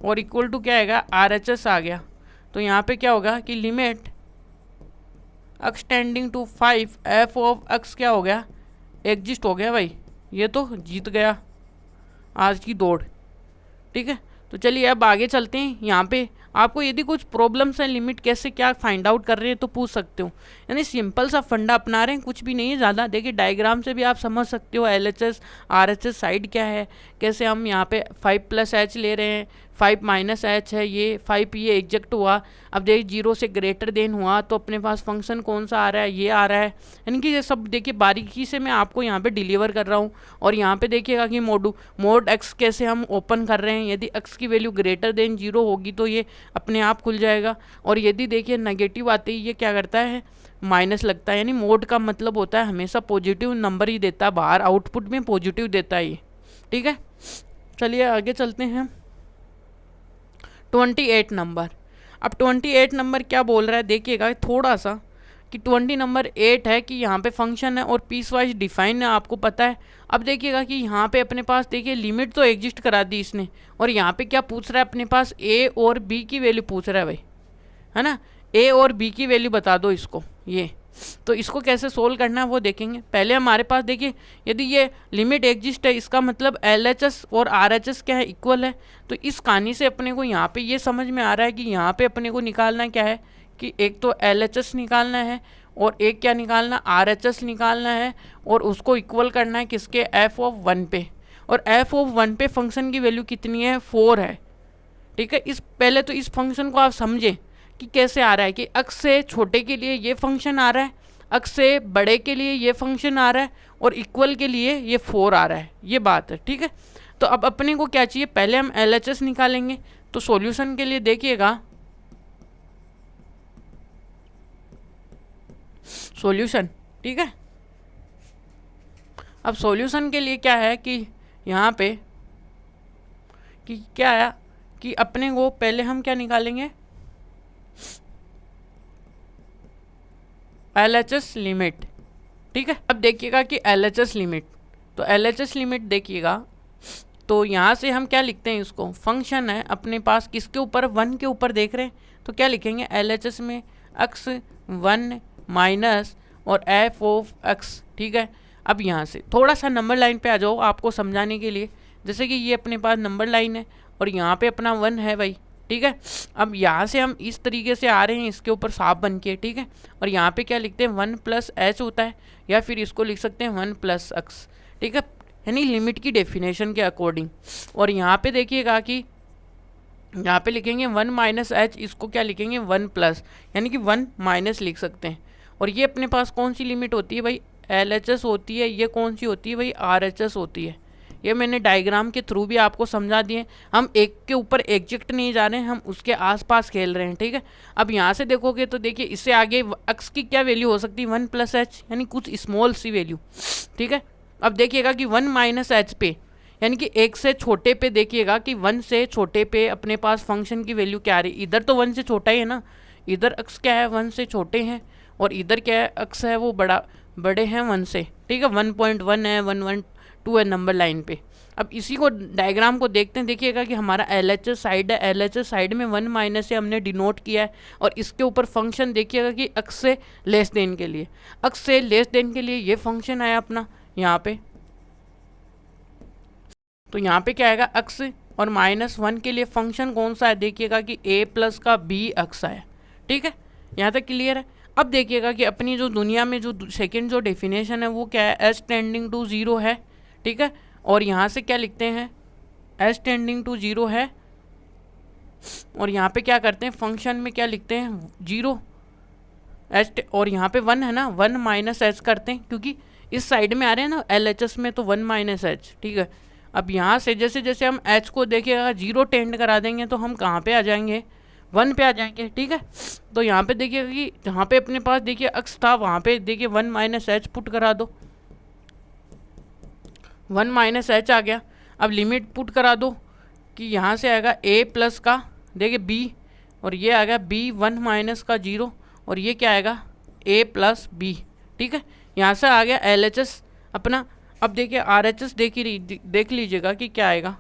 और इक्वल टू क्या आएगा, RHS आ गया। तो यहाँ पे क्या होगा कि limit x tending to 5 f of x क्या हो गया, एग्जिस्ट हो गया भाई। ये तो जीत गया आज की दौड़। ठीक है, तो चलिए अब आगे चलते हैं। यहाँ पे आपको यदि कुछ प्रॉब्लम्स हैं, लिमिट कैसे क्या फाइंड आउट कर रहे हैं तो पूछ सकते हो। यानी सिंपल सा फंडा अपना रहे हैं, कुछ भी नहीं है ज़्यादा। देखिए डायग्राम से भी आप समझ सकते हो LHS RHS साइड क्या है, कैसे हम यहाँ पे 5 प्लस h ले रहे हैं, 5 माइनस h है, ये 5 ये एग्जैक्ट हुआ। अब देखिए 0 से ग्रेटर देन हुआ तो अपने पास फंक्शन कौन सा आ रहा है, ये आ रहा है। यानी कि ये सब देखिए बारीकी से मैं आपको यहाँ पे डिलीवर कर रहा हूँ। और यहाँ पे देखिएगा कि मोड x कैसे हम ओपन कर रहे हैं, यदि x की वैल्यू ग्रेटर देन 0 होगी तो ये अपने आप खुल जाएगा, और यदि देखिए नेगेटिव आते ही ये क्या करता है, माइनस लगता है। यानी मोड का मतलब होता है हमेशा पॉजिटिव नंबर ही देता है बाहर, आउटपुट में पॉजिटिव देता है ये। ठीक है, चलिए आगे चलते हैं। 28 नंबर। अब 28 नंबर क्या बोल रहा है देखिएगा थोड़ा सा, कि 20 नंबर 8 है कि यहाँ पे फंक्शन है और पीस वाइज डिफाइन है, आपको पता है। अब देखिएगा कि यहाँ पे अपने पास देखिए लिमिट तो एग्जिस्ट करा दी इसने, और यहाँ पे क्या पूछ रहा है अपने पास, a और b की वैल्यू पूछ रहा है भाई, है ना। a और b की वैल्यू बता दो इसको, ये तो इसको कैसे सोल्व करना है वो देखेंगे। पहले हमारे पास देखिए यदि ये लिमिट एग्जिस्ट है, इसका मतलब LHS और RHS क्या है, इक्वल है। तो इस कहानी से अपने को यहाँ पे ये समझ में आ रहा है कि यहाँ पे अपने को निकालना क्या है, कि एक तो LHS निकालना है और एक क्या निकालना, RHS निकालना है, और उसको इक्वल करना है किसके, f ऑफ 1 पे। और f ऑफ 1 पे फंक्शन की वैल्यू कितनी है, 4 है। ठीक है, इस पहले तो इस फंक्शन को आप समझें कि कैसे आ रहा है, कि x से छोटे के लिए ये फंक्शन आ रहा है, x से बड़े के लिए ये फंक्शन आ रहा है, और इक्वल के लिए ये 4 आ रहा है, ये बात है। ठीक है, तो अब अपने को क्या चाहिए, पहले हम LHS निकालेंगे। तो सॉल्यूशन के लिए देखिएगा, सॉल्यूशन, ठीक है। अब सॉल्यूशन के लिए क्या है कि यहाँ पे कि क्या है कि अपने को पहले हम क्या निकालेंगे, LHS लिमिट। ठीक है, अब देखिएगा कि LHS लिमिट, तो LHS लिमिट देखिएगा, तो यहाँ से हम क्या लिखते हैं, इसको फंक्शन है अपने पास किसके ऊपर, 1 के ऊपर देख रहे हैं, तो क्या लिखेंगे LHS में x 1 माइनस और f ऑफ x। ठीक है, अब यहाँ से थोड़ा सा नंबर लाइन पे आ जाओ आपको समझाने के लिए। जैसे कि ये अपने पास नंबर लाइन है और यहाँ पे अपना 1 है भाई। ठीक है, अब यहाँ से हम इस तरीके से आ रहे हैं इसके ऊपर साफ बन के। ठीक है, और यहाँ पे क्या लिखते हैं, 1 प्लस h होता है, या फिर इसको लिख सकते हैं 1 प्लस x। ठीक है, यानी लिमिट की डेफिनेशन के अकॉर्डिंग। और यहाँ पे देखिएगा कि यहाँ पे लिखेंगे 1 माइनस h, इसको क्या लिखेंगे 1 प्लस, यानी कि 1 माइनस लिख सकते हैं। और ये अपने पास कौन सी लिमिट होती है भाई, LHS होती है। ये कौन सी होती है भाई, RHS होती है। ये मैंने डायग्राम के थ्रू भी आपको समझा दिए। हम एक के ऊपर एग्जैक्ट नहीं जा रहे हैं, हम उसके आसपास खेल रहे हैं। ठीक है, अब यहाँ से देखोगे तो देखिए इससे आगे x की क्या वैल्यू हो सकती है, 1 प्लस h, यानी कुछ स्मॉल सी वैल्यू। ठीक है, अब देखिएगा कि 1 माइनस h पे, यानी कि 1 से छोटे पे देखिएगा कि 1 से छोटे पे अपने पास फंक्शन की वैल्यू क्या आ रही है। इधर तो 1 से छोटा ही है ना, इधर x क्या है 1 से छोटे हैं, और इधर क्या है x है वो बड़े हैं 1 से। ठीक है, 1.1 है, 112 है नंबर लाइन पे। अब इसी को डायग्राम को देखते हैं, देखिएगा कि हमारा LHS साइड है, LHS साइड में 1 माइनस से हमने डिनोट किया है, और इसके ऊपर फंक्शन देखिएगा कि x से लेस देन के लिए, x से लेस देन के लिए ये फंक्शन आया अपना यहाँ पे। तो यहाँ पे क्या आएगा x और -1 के लिए फंक्शन कौन सा है, देखिएगा कि a प्लस का bx है। ठीक है, यहाँ तक क्लियर है। अब देखिएगा कि अपनी जो दुनिया में जो सेकंड जो डेफिनेशन है वो क्या है, h टेंडिंग टू 0 है। ठीक है, और यहाँ से क्या लिखते हैं, h टेंडिंग टू 0 है, और यहाँ पे क्या करते हैं, फंक्शन में क्या लिखते हैं, 0 एच, और यहाँ पे 1 है ना, 1 माइनस एच करते हैं, क्योंकि इस साइड में आ रहे हैं ना LHS में, तो 1 माइनस एच, ठीक है। अब यहाँ से जैसे जैसे हम एच को देखिएगा 0 टेंड करा देंगे तो हम कहाँ पे आ जाएंगे, 1 पे आ जाएंगे, ठीक है। तो यहाँ पे देखिएगा कि जहाँ पे अपने पास देखिए अक्स था वहाँ पे देखिए 1 माइनस एच पुट करा दो, 1 माइनस एच आ गया। अब लिमिट पुट करा दो कि यहाँ से आएगा a प्लस का देखिए b, और ये आएगा b 1 माइनस का 0, और ये क्या आएगा a प्लस b, ठीक है। यहाँ से आ गया LHS अपना। अब देखिए RHS देख लीजिएगा कि क्या आएगा,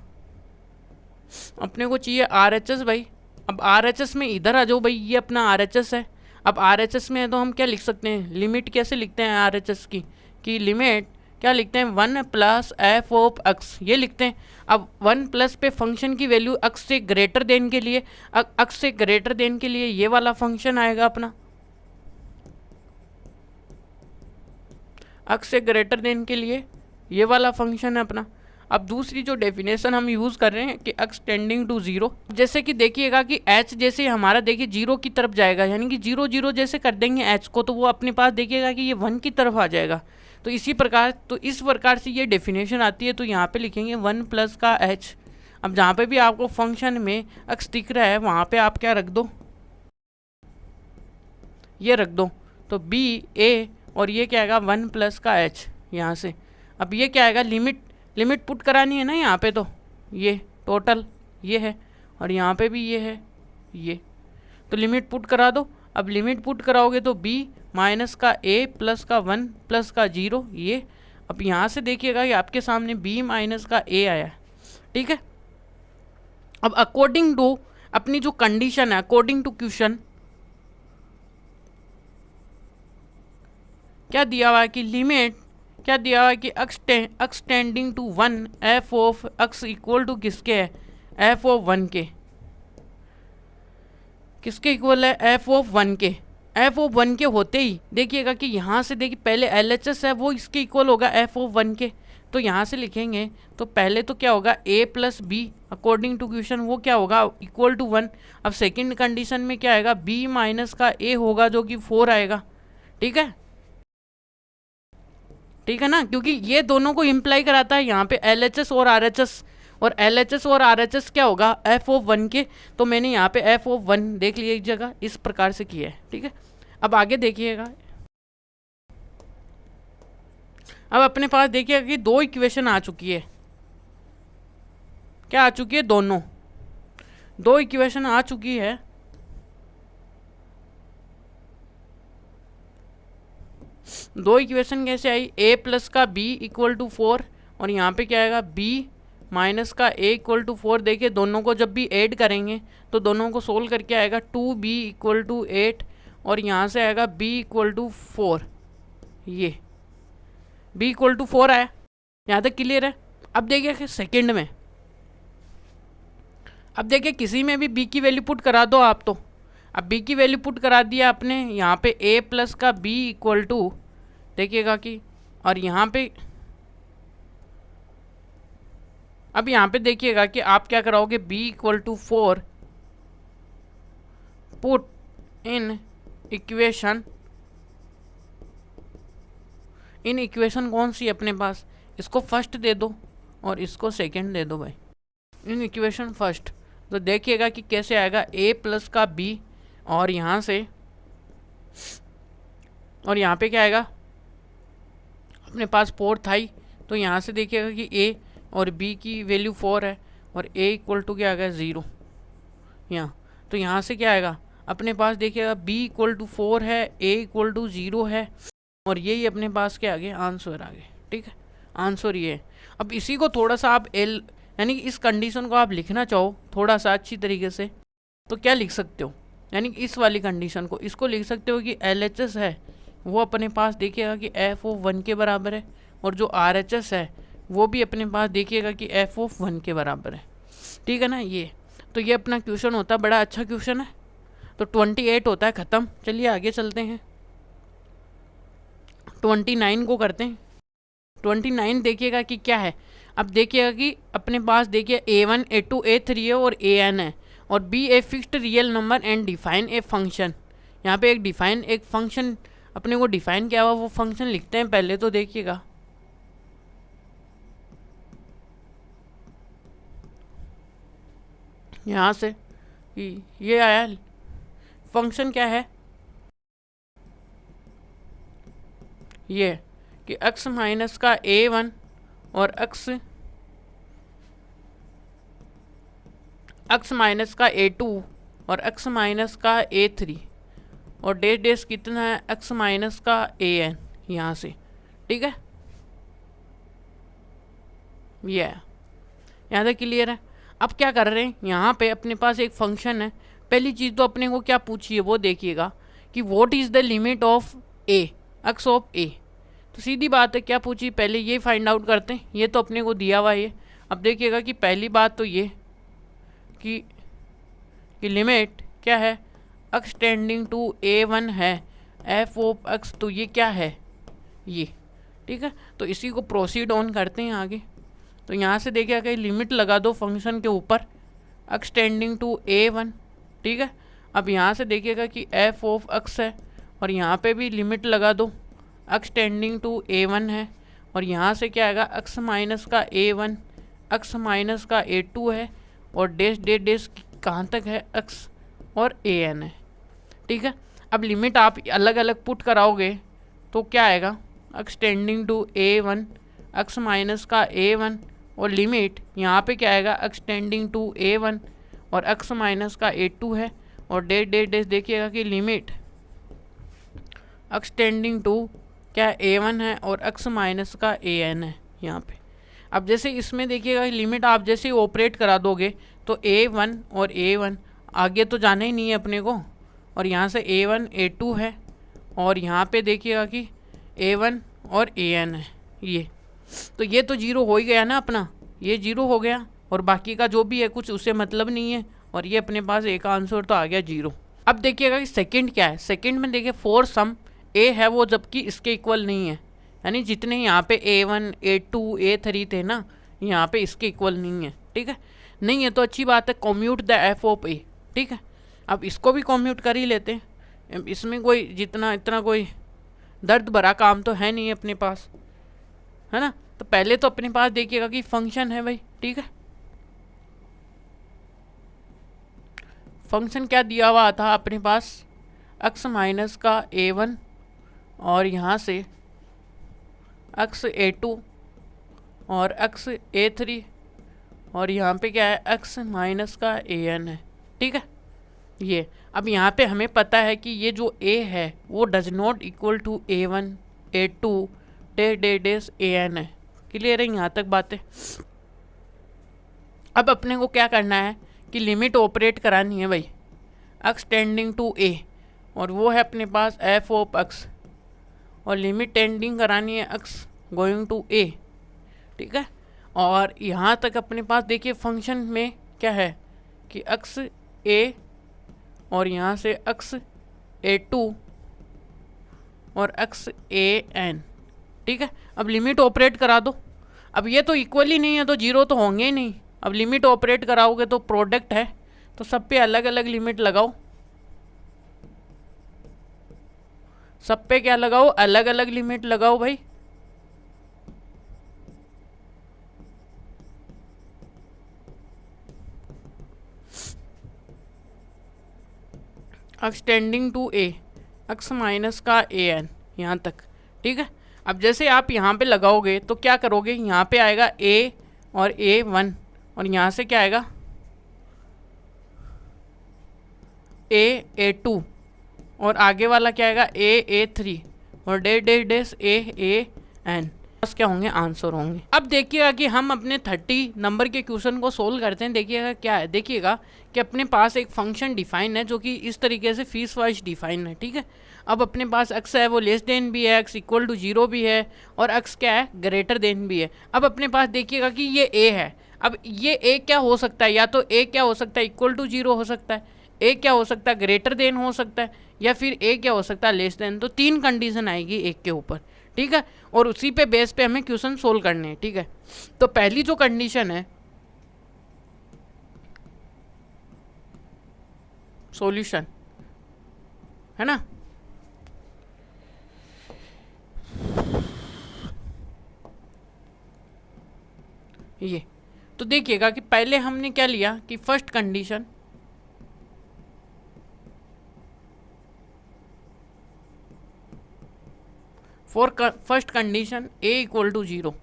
अपने को चाहिए RHS भाई। अब RHS में इधर आ जाओ भाई, ये अपना RHS है। अब RHS में है तो हम क्या लिख सकते हैं, लिमिट कैसे लिखते हैं RHS की, कि लिमिट क्या लिखते हैं, 1 प्लस एफ ऑफ एक्स, ये लिखते हैं। अब 1 प्लस पे फंक्शन की वैल्यू एक्स से ग्रेटर देन के लिए, एक्स से ग्रेटर देन के लिए ये वाला फंक्शन आएगा अपना, एक्स से ग्रेटर देन के लिए ये वाला फंक्शन है अपना। अब दूसरी जो डेफिनेशन हम यूज़ कर रहे हैं कि एक्स टेंडिंग टू 0, जैसे कि देखिएगा कि एच जैसे हमारा देखिए 0 की तरफ जाएगा, यानी कि 0 0 जैसे कर देंगे एच को, तो वो अपने पास देखिएगा कि ये 1 की तरफ आ जाएगा। तो इसी प्रकार, तो इस प्रकार से ये डेफिनेशन आती है। तो यहाँ पे लिखेंगे 1 प्लस का एच। अब जहाँ पे भी आपको फंक्शन में एक्स दिख रहा है वहाँ पे आप क्या रख दो, ये रख दो, तो बी ए, और ये क्या आएगा 1 प्लस का एच यहाँ से। अब ये क्या आएगा, लिमिट पुट करानी है ना यहाँ पे, तो ये टोटल ये है, और यहाँ पे भी ये है ये, तो लिमिट पुट करा दो। अब लिमिट पुट कराओगे तो b माइनस का a प्लस का 1 प्लस का 0 ये। अब यहाँ से देखिएगा कि आपके सामने b माइनस का a आया, ठीक है। अब अकॉर्डिंग टू अपनी जो कंडीशन है, अकॉर्डिंग टू क्वेश्चन क्या दिया हुआ है कि लिमिट क्या दिया हुआ है कि X tending to 1 F of X equal to किसके है, एफ ऑफ 1 के, किसके इक्वल है, एफ ऑफ 1 के। एफ ऑफ 1 के होते ही देखिएगा कि यहाँ से देखिए पहले LHS है वो इसके इक्वल होगा एफ ऑफ 1 के, तो यहाँ से लिखेंगे तो पहले तो क्या होगा a plus B according to question वो क्या होगा इक्वल टू 1। अब सेकंड कंडीशन में क्या आएगा, b माइनस का a होगा जो कि 4 आएगा, ठीक है, ठीक है ना, क्योंकि ये दोनों को इम्प्लाई कराता है यहाँ पे LHS और RHS, और LHS और RHS क्या होगा एफ ऑफ 1 के। तो मैंने यहाँ पे एफ ऑफ 1 देख लिया एक जगह, इस प्रकार से किया है, ठीक है। अब आगे देखिएगा, अब अपने पास देखिएगा कि 2 इक्वेशन आ चुकी है, क्या आ चुकी है, दोनों 2 इक्वेशन आ चुकी है। दो इक्वेशन कैसे आई, a प्लस का b इक्वल टू 4, और यहाँ पे क्या आएगा b माइनस का a इक्वल टू 4। देखिए दोनों को जब भी ऐड करेंगे तो दोनों को सोल्व करके आएगा 2b इक्वल टू 8, और यहाँ से आएगा b इक्वल टू 4, ये b इक्वल टू 4 आया, यहाँ तक क्लियर है। अब देखिए सेकंड में, अब देखिए किसी में भी b की वैल्यू पुट करा दो आप, तो अब b की वैल्यू पुट करा दिया आपने, यहाँ पे a प्लस का b इक्वल टू देखिएगा कि, और यहाँ पे अब यहाँ पे देखिएगा कि आप क्या कराओगे, b equal to 4 put in equation, in equation कौन सी अपने पास, इसको फर्स्ट दे दो और इसको सेकंड दे दो भाई, इन इक्वेशन फर्स्ट। तो देखिएगा कि कैसे आएगा a प्लस का b, और यहाँ से, और यहाँ पे क्या आएगा अपने पास 4 था ही, तो यहाँ से देखिएगा कि a और b की वैल्यू 4 है, और a इक्वल टू क्या आ गया 0 यहाँ। तो यहाँ से क्या आएगा अपने पास देखिएगा b इक्वल टू 4 है, a इक्वल टू 0 है, और यही अपने पास क्या आ गया आंसर आ गया, ठीक है, आंसर ये है। अब इसी को थोड़ा सा आप यानी कि इस कंडीशन को आप लिखना चाहो थोड़ा सा अच्छी तरीके से तो क्या लिख सकते हो, यानी कि इस वाली कंडीशन को इसको लिख सकते हो कि LHS है वो अपने पास देखिएगा कि एफ ऑफ 1 के बराबर है, और जो RHS है वो भी अपने पास देखिएगा कि एफ ऑफ 1 के बराबर है, ठीक है ना। ये तो ये अपना क्वेश्चन होता है, बड़ा अच्छा क्वेश्चन है। तो 28 होता है ख़त्म। चलिए आगे चलते हैं, 29 को करते हैं। 29 देखिएगा कि क्या है। अब देखिएगा कि अपने पास देखिए A1 A2 A3 है और AN है, और B A fixed real number and define a function. यहाँ पे एक फंक्शन अपने को डिफाइन किया हुआ, वो फंक्शन लिखते हैं पहले तो देखिएगा। यहाँ से ये आया फंक्शन क्या है, ये कि x माइनस का a1 और x माइनस का a2 और x माइनस का a3 और डेस डेस कितना है x माइनस का an यहाँ से, ठीक है। ये यहाँ तक क्लियर है। अब क्या कर रहे हैं, यहाँ पे अपने पास एक फंक्शन है। पहली चीज़ तो अपने को क्या पूछी है वो देखिएगा कि what is the limit of a, x of a। तो सीधी बात है, क्या पूछी, पहले ये फाइंड आउट करते हैं। ये तो अपने को दिया हुआ है। अब देखिएगा कि पहली बात तो ये कि लिमिट क्या है, x टेंडिंग टू a1 है f ऑफ x, तो ये क्या है ये, ठीक है। तो इसी को प्रोसीड ऑन करते हैं आगे। तो यहाँ से देखिएगा कि लिमिट लगा दो फंक्शन के ऊपर x टेंडिंग टू a1, ठीक है। अब यहाँ से देखिएगा कि f ऑफ x है और यहाँ पे भी लिमिट लगा दो, x टेंडिंग टू a1 है और यहाँ से क्या आएगा x माइनस का a1, x माइनस का a2 है और डेस डे डेस कहाँ तक है x और an है, ठीक है। अब लिमिट आप अलग अलग पुट कराओगे तो क्या आएगा, x tending to a1, x minus का a1 और लिमिट यहाँ पे क्या आएगा, x टेंडिंग टू a1 और x माइनस का a2 है और डेस देखिएगा कि लिमिट x टेंडिंग टू क्या a1 है और x माइनस का an है यहाँ पे। अब जैसे इसमें देखिएगा लिमिट आप जैसे ऑपरेट करा दोगे तो a1 और a1 आगे तो जाना ही नहीं है अपने को, और यहाँ से a1 a2 है और यहाँ पे देखिएगा कि a1 और an है ये, तो ये तो जीरो हो ही गया ना अपना, ये जीरो हो गया और बाकी का जो भी है कुछ उससे मतलब नहीं है और ये अपने पास एक आंसर तो आ गया जीरो। अब देखिएगा कि सेकंड क्या है, सेकंड में देखिए फोर सम ए है वो जबकि इसके इक्वल नहीं है, यानी जितने यहाँ पे a1 a2 a3 थे ना यहाँ पे इसके इक्वल नहीं है, ठीक है। नहीं है तो अच्छी बात है, commute the f of a, ठीक है। अब इसको भी कॉम्यूट कर ही लेते हैं, इसमें कोई इतना कोई दर्द भरा काम तो है नहीं अपने पास, है ना। तो पहले तो अपने पास देखिएगा कि फंक्शन है भाई, ठीक है। फंक्शन क्या दिया हुआ था अपने पास, x माइनस का a1 और यहाँ से x a2 और x a3 और यहाँ पे क्या है x माइनस का an है, ठीक है। ये अब यहाँ पे हमें पता है कि ये जो a है वो does not equal to a1 a2 dash an है। क्लियर है यहाँ तक बातें। अब अपने को क्या करना है कि लिमिट ऑपरेट करानी है भाई x टेंडिंग टू a और वो है अपने पास f ऑफ x और लिमिट टेंडिंग करानी है x गोइंग टू a, ठीक है। और यहाँ तक अपने पास देखिए फंक्शन में क्या है कि x a और यहाँ से x a2 और x an, ठीक है। अब लिमिट ऑपरेट करा दो, अब ये तो इक्वल ही नहीं है तो जीरो तो होंगे ही नहीं। अब लिमिट ऑपरेट कराओगे तो प्रोडक्ट है तो सब पे अलग अलग लिमिट लगाओ, सब पे क्या लगाओ, अलग अलग लिमिट लगाओ भाई। x tending to a, x minus का an यहाँ तक, ठीक है। अब जैसे आप यहाँ पे लगाओगे तो क्या करोगे, यहाँ पे आएगा a और a1 और यहाँ से क्या आएगा a2 और आगे वाला क्या आएगा a3 और डेस an, बस क्या होंगे, आंसर होंगे। अब देखिएगा कि हम अपने 30 नंबर के क्वेश्चन को सोल्व करते हैं। देखिएगा क्या है, देखिएगा कि अपने पास एक फंक्शन डिफाइन है जो कि इस तरीके से फीस वाइज डिफाइन है, ठीक है। अब अपने पास x है वो लेस देन भी है, x इक्वल टू 0 भी है और x क्या है ग्रेटर देन भी है। अब अपने पास देखिएगा कि ये a है, अब ये a क्या हो सकता है, या तो a क्या हो सकता है इक्वल टू 0 हो सकता है, a क्या हो सकता है ग्रेटर देन हो सकता है, या फिर a क्या हो सकता है लेस देन। तो 3 कंडीशन आएगी एक के ऊपर, ठीक है, और उसी पे बेस पे हमें क्वेश्चन सोल्व करने हैं, ठीक है। तो पहली जो कंडीशन है सॉल्यूशन, है ना। ये तो देखिएगा कि पहले हमने क्या लिया कि first condition, for first condition A equal to 0,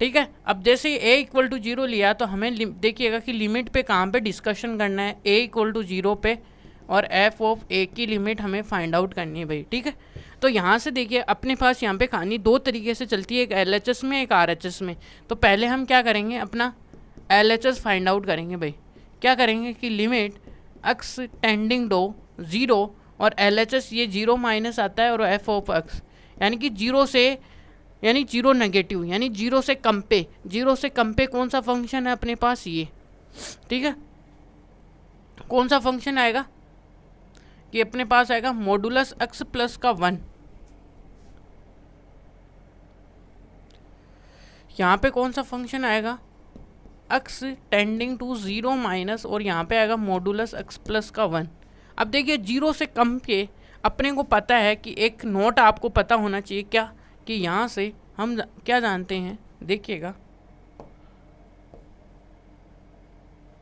ठीक है। अब जैसे ए इक्वल टू 0 लिया तो हमें देखिएगा कि लिमिट पे कहाँ पे डिस्कशन करना है, ए इक्वल टू 0 पे, और एफ ऑफ ए की लिमिट हमें फाइंड आउट करनी है भाई, ठीक है। तो यहाँ से देखिए अपने पास यहाँ पे कहानी दो तरीके से चलती है, एक LHS में एक RHS में। तो पहले हम क्या करेंगे, अपना LHS फाइंड आउट करेंगे भाई। क्या करेंगे कि लिमिट x टेंडिंग टू 0, और LHS ये 0 माइनस आता है, और एफ ऑफ x यानी कि 0 से, यानी 0 नेगेटिव, यानी 0 से कम पे, 0 से कम पे कौन सा फंक्शन है अपने पास, ये, ठीक है। कौन सा फंक्शन आएगा कि अपने पास आएगा मॉडुलस x प्लस का 1। यहाँ पे कौन सा फंक्शन आएगा, x टेंडिंग टू 0 माइनस, और यहाँ पे आएगा मॉडुलस x प्लस का 1। अब देखिए 0 से कम के अपने को पता है कि एक नोट आपको पता होना चाहिए, क्या कि यहाँ से हम क्या जानते हैं, देखिएगा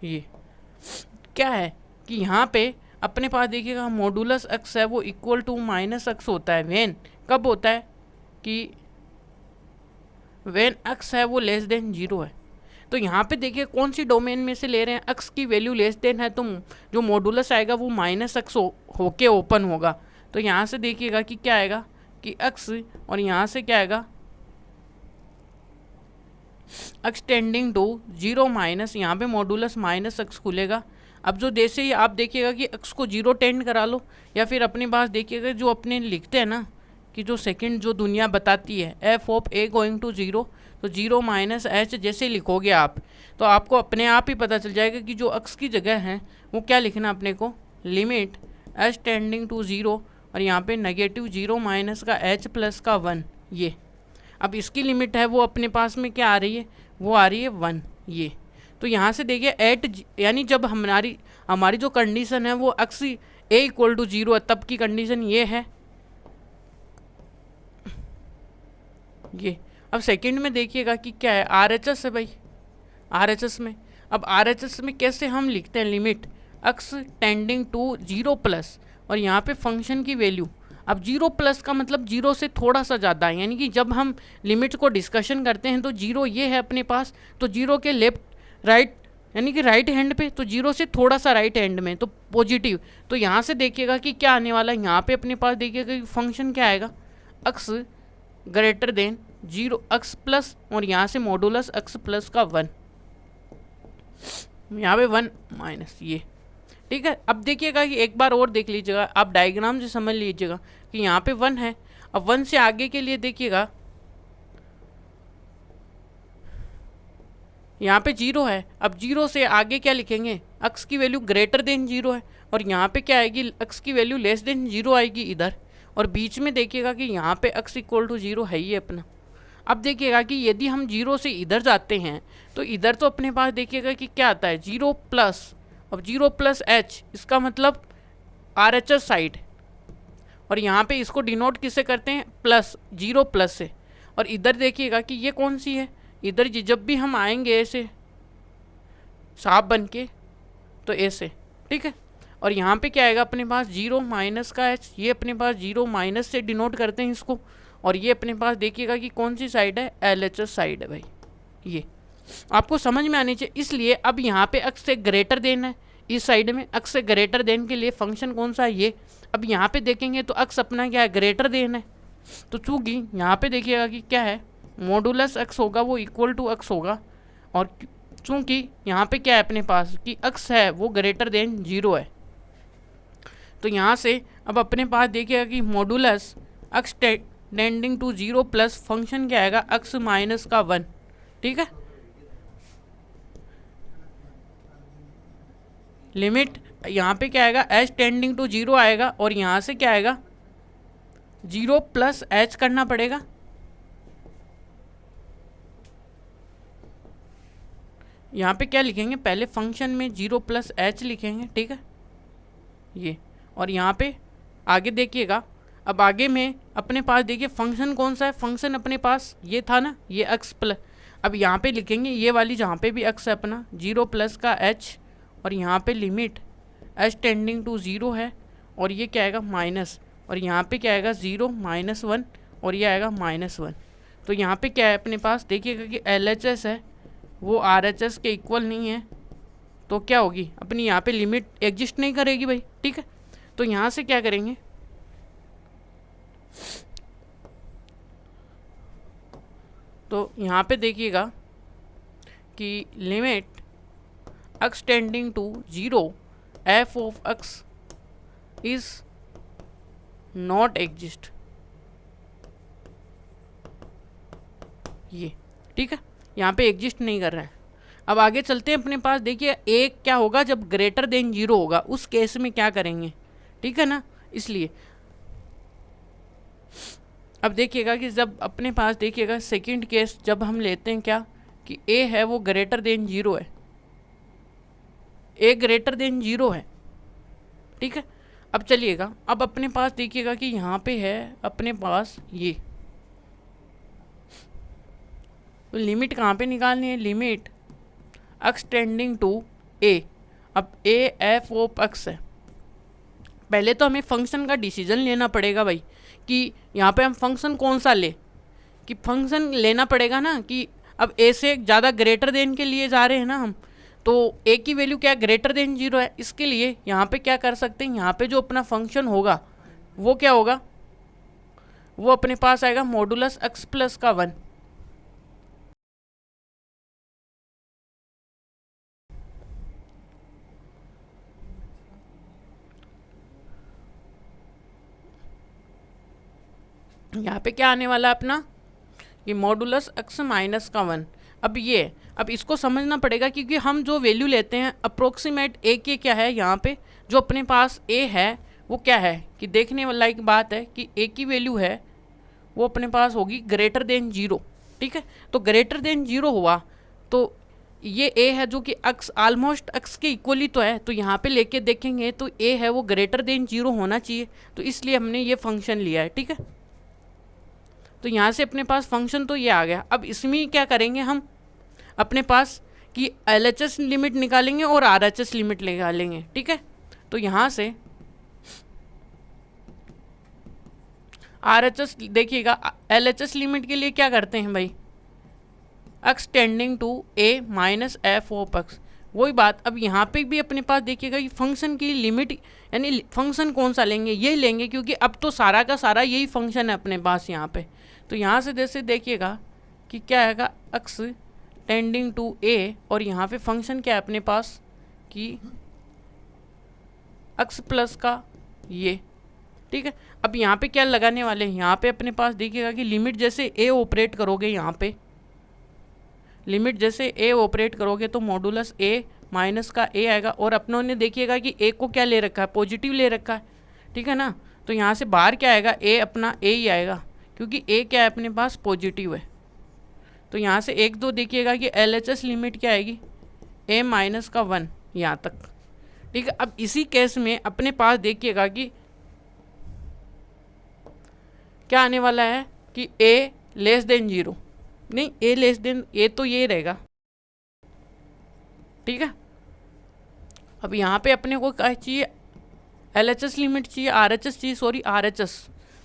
ये क्या है कि यहाँ पे अपने पास देखिएगा मॉडुलस x है वो इक्वल टू माइनस x होता है। वेन कब होता है कि वेन x है वो लेस देन 0 है। तो यहाँ पे देखिए कौन सी डोमेन में से ले रहे हैं, x की वैल्यू लेस देन है, तो जो मॉडुलस आएगा वो माइनस x होके ओपन होगा। तो यहाँ से देखिएगा कि क्या आएगा कि x, और यहाँ से क्या आएगा x टेंडिंग टू 0 माइनस, यहाँ पे मॉडुलस माइनस x खुलेगा। अब जो जैसे ही आप देखिएगा कि x को 0 टेंड करा लो, या फिर अपने पास देखिएगा जो अपने लिखते हैं ना कि जो सेकंड जो दुनिया बताती है F of A going to 0, तो 0 माइनस एच जैसे लिखोगे आप, तो आपको अपने आप ही पता चल जाएगा कि जो x की जगह है वो क्या लिखना अपने को, लिमिट एच टेंडिंग टू 0, और यहाँ पे नेगेटिव 0 माइनस का एच प्लस का 1। ये अब इसकी लिमिट है वो अपने पास में क्या आ रही है, वो आ रही है 1। ये तो यहाँ से देखिए एट, यानी जब हमारी जो कंडीशन है वो x ए इक्वल टू 0 है, तब की कंडीशन ये है। ये अब सेकंड में देखिएगा कि क्या है, RHS है भाई, RHS में। अब RHS में कैसे हम लिखते हैं, limit x tending to 0 plus, और यहाँ पे फंक्शन की वैल्यू, अब 0 प्लस का मतलब 0 से थोड़ा सा ज़्यादा है, यानी कि जब हम लिमिट को डिस्कशन करते हैं तो 0 ये है अपने पास, तो 0 के लेफ्ट राइट यानी कि राइट हैंड पे, तो 0 से थोड़ा सा राइट हैंड में, तो पॉजिटिव। तो यहाँ से देखिएगा कि क्या आने वाला है, यहाँ पे अपने पास देखिएगा कि फंक्शन क्या आएगा, x greater then 0 x plus, और यहाँ से मॉडुलस x प्लस का 1, यहाँ पे 1 माइनस ये, ठीक है। अब देखिएगा कि एक बार और देख लीजिएगा, आप डायग्राम से समझ लीजिएगा कि यहाँ पे 1 है। अब 1 से आगे के लिए देखिएगा यहाँ पे 0 है। अब 0 से आगे क्या लिखेंगे, x की वैल्यू ग्रेटर देन 0 है, और यहाँ पे क्या आएगी, x की वैल्यू लेस देन 0 आएगी इधर, और बीच में देखिएगा कि यहाँ पे x इक्वल टू 0 है ही अपना। अब देखिएगा कि यदि हम 0 से इधर जाते हैं तो इधर तो अपने पास देखिएगा कि क्या आता है 0 प्लस, अब 0 प्लस h, इसका मतलब RHS साइड, और यहाँ पे इसको डिनोट किससे करते हैं, प्लस, 0 प्लस से। और इधर देखिएगा कि ये कौन सी है, इधर जब भी हम आएंगे ऐसे सांप बन के तो ऐसे, ठीक है। और यहाँ पे क्या आएगा अपने पास 0 माइनस का h, ये अपने पास 0 माइनस से डिनोट करते हैं इसको, और ये अपने पास देखिएगा कि कौन सी साइड है, LHS साइड है भाई। ये आपको समझ में आनी चाहिए। इसलिए अब यहाँ पे x से ग्रेटर देन है, इस साइड में x से ग्रेटर देन के लिए फंक्शन कौन सा है, ये। अब यहाँ पे देखेंगे तो x अपना क्या है, ग्रेटर देन है, तो चूँकि यहाँ पे देखिएगा कि क्या है, मॉडुलस x होगा वो इक्वल टू x होगा, और चूँकि यहाँ पे क्या है अपने पास कि x है वो ग्रेटर देन 0 है, तो यहाँ से अब अपने पास देखिएगा कि modulus x tending to 0 plus function क्या आएगा, x माइनस का 1, ठीक है। लिमिट यहाँ पे क्या आएगा, h टेंडिंग टू 0 आएगा, और यहाँ से क्या आएगा 0 प्लस h करना पड़ेगा, यहाँ पे क्या लिखेंगे, पहले फंक्शन में 0 प्लस h लिखेंगे, ठीक है। ये, और यहाँ पे आगे देखिएगा। अब आगे में अपने पास देखिए फंक्शन कौन सा है, फंक्शन अपने पास ये था ना, ये एक्स प्लस। अब यहाँ पे लिखेंगे ये वाली जहाँ पे भी एक्स है अपना 0 प्लस का एच, और यहाँ पे लिमिट एच टेंडिंग टू 0 है, और ये क्या आएगा माइनस, और यहाँ पे क्या आएगा 0 -1, और ये आएगा -1। तो यहाँ पे क्या है अपने पास देखिएगा कि LHS है वो RHS के इक्वल नहीं है, तो क्या होगी अपनी यहाँ पे लिमिट एग्जिस्ट नहीं करेगी भाई, ठीक है। तो यहाँ से क्या करेंगे, तो यहाँ पे देखिएगा कि limit x tending to 0 f of x is not exist, ये ठीक है, यहाँ पे एग्जिस्ट नहीं कर रहा है। अब आगे चलते हैं अपने पास देखिए एक क्या होगा जब ग्रेटर देन 0 होगा, उस केस में क्या करेंगे, ठीक है ना। इसलिए अब देखिएगा कि जब अपने पास देखिएगा सेकंड केस जब हम लेते हैं क्या कि a है वो ग्रेटर देन 0 है, a ग्रेटर देन 0 है, ठीक है। अब चलिएगा अब अपने पास देखिएगा कि यहाँ पे है अपने पास ये, तो लिमिट कहाँ पे निकालनी है, limit x tending to a। अब a f ऑफ x है, पहले तो हमें फंक्शन का डिसीजन लेना पड़ेगा भाई कि यहाँ पे हम फंक्शन कौन सा ले, कि फंक्शन लेना पड़ेगा ना कि अब a से ज़्यादा ग्रेटर देन के लिए जा रहे हैं ना हम, तो a की वैल्यू क्या है ग्रेटर देन 0 है। इसके लिए यहाँ पे क्या कर सकते हैं, यहाँ पे जो अपना फंक्शन होगा वो क्या होगा, वो अपने पास आएगा मॉडुलस x प्लस का 1। यहाँ पे क्या आने वाला है अपना कि मॉडुलस x माइनस का 1। अब इसको समझना पड़ेगा क्योंकि हम जो वैल्यू लेते हैं अप्रोक्सीमेट a के क्या है, यहाँ पे जो अपने पास a है वो क्या है कि देखने वाला एक बात है कि a की वैल्यू है वो अपने पास होगी ग्रेटर देन 0, ठीक है। तो ग्रेटर देन 0 हुआ तो ये a है जो कि x ऑलमोस्ट x के इक्वली तो है, तो यहाँ पे लेके देखेंगे तो a है वो ग्रेटर देन 0 होना चाहिए, तो इसलिए हमने ये फंक्शन लिया है, ठीक है। तो यहाँ से अपने पास फंक्शन तो ये आ गया। अब इसमें क्या करेंगे हम अपने पास कि LHS लिमिट निकालेंगे और RHS लिमिट निकालेंगे, ठीक है। तो यहाँ से RHS देखिएगा, LHS लिमिट के लिए क्या करते हैं भाई, x tending to a minus f of x, वही बात। अब यहाँ पे भी अपने पास देखिएगा कि फंक्शन की लिमिट यानी फंक्शन कौन सा लेंगे, ये लेंगे क्योंकि अब तो सारा का सारा यही फंक्शन है अपने पास यहाँ पे। तो यहाँ से जैसे देखिएगा कि क्या आएगा x टेंडिंग टू a, और यहाँ पे फंक्शन क्या है अपने पास कि x प्लस का ये, ठीक है। अब यहाँ पे क्या लगाने वाले हैं, यहाँ पे अपने पास देखिएगा कि लिमिट जैसे a ऑपरेट करोगे, यहाँ पे लिमिट जैसे a ऑपरेट करोगे तो मॉडुलस a माइनस का a आएगा, और अपनों ने देखिएगा कि a को क्या ले रखा है, पॉजिटिव ले रखा है, ठीक है ना। तो यहाँ से बाहर क्या आएगा, a अपना a ही आएगा क्योंकि a क्या है अपने पास पॉजिटिव है। तो यहाँ से 1 2 देखिएगा कि LHS लिमिट क्या आएगी a माइनस का 1 यहाँ तक, ठीक है। अब इसी केस में अपने पास देखिएगा कि क्या आने वाला है कि a लेस देन 0, नहीं a लेस देन a तो ये रहेगा, ठीक है। अब यहाँ पे अपने को क्या चाहिए, LHS लिमिट चाहिए, RHS चाहिए, सॉरी RHS।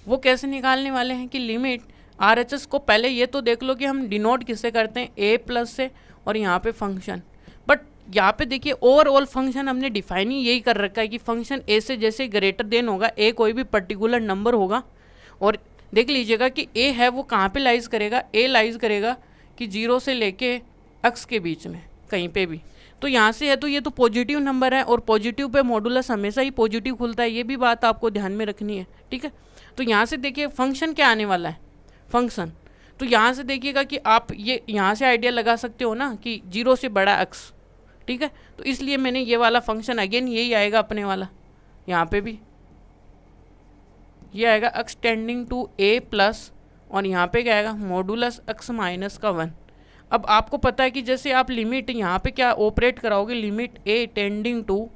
वो कैसे निकालने वाले हैं कि लिमिट RHS को पहले ये तो देख लो कि हम डिनोट किससे करते हैं, a प्लस से, और यहाँ पे फंक्शन। बट यहाँ पे देखिए ओवरऑल फंक्शन हमने डिफाइन ही यही कर रखा है कि फंक्शन a से जैसे ग्रेटर देन होगा, a कोई भी पर्टिकुलर नंबर होगा, और देख लीजिएगा कि a है वो कहाँ पे लाइज करेगा, a लाइज करेगा कि 0 से लेके x के बीच में कहीं पे भी। तो यहाँ से है तो ये तो पॉजिटिव नंबर है, और पॉजिटिव पे मॉडुलस हमेशा ही पॉजिटिव खुलता है, ये भी बात आपको ध्यान में रखनी है, ठीक है। तो यहाँ से देखिए फंक्शन क्या आने वाला है, फंक्शन। तो यहाँ से देखिएगा कि आप ये यहाँ से आइडिया लगा सकते हो ना कि 0 से बड़ा x, ठीक है। तो इसलिए मैंने ये वाला फंक्शन अगेन यही आएगा अपने वाला, यहाँ पे भी ये आएगा x tending to a plus, और यहाँ पे क्या आएगा मॉडुलस x माइनस का 1। अब आपको पता है कि जैसे आप लिमिट यहाँ पे क्या ऑपरेट कराओगे, limit a tending to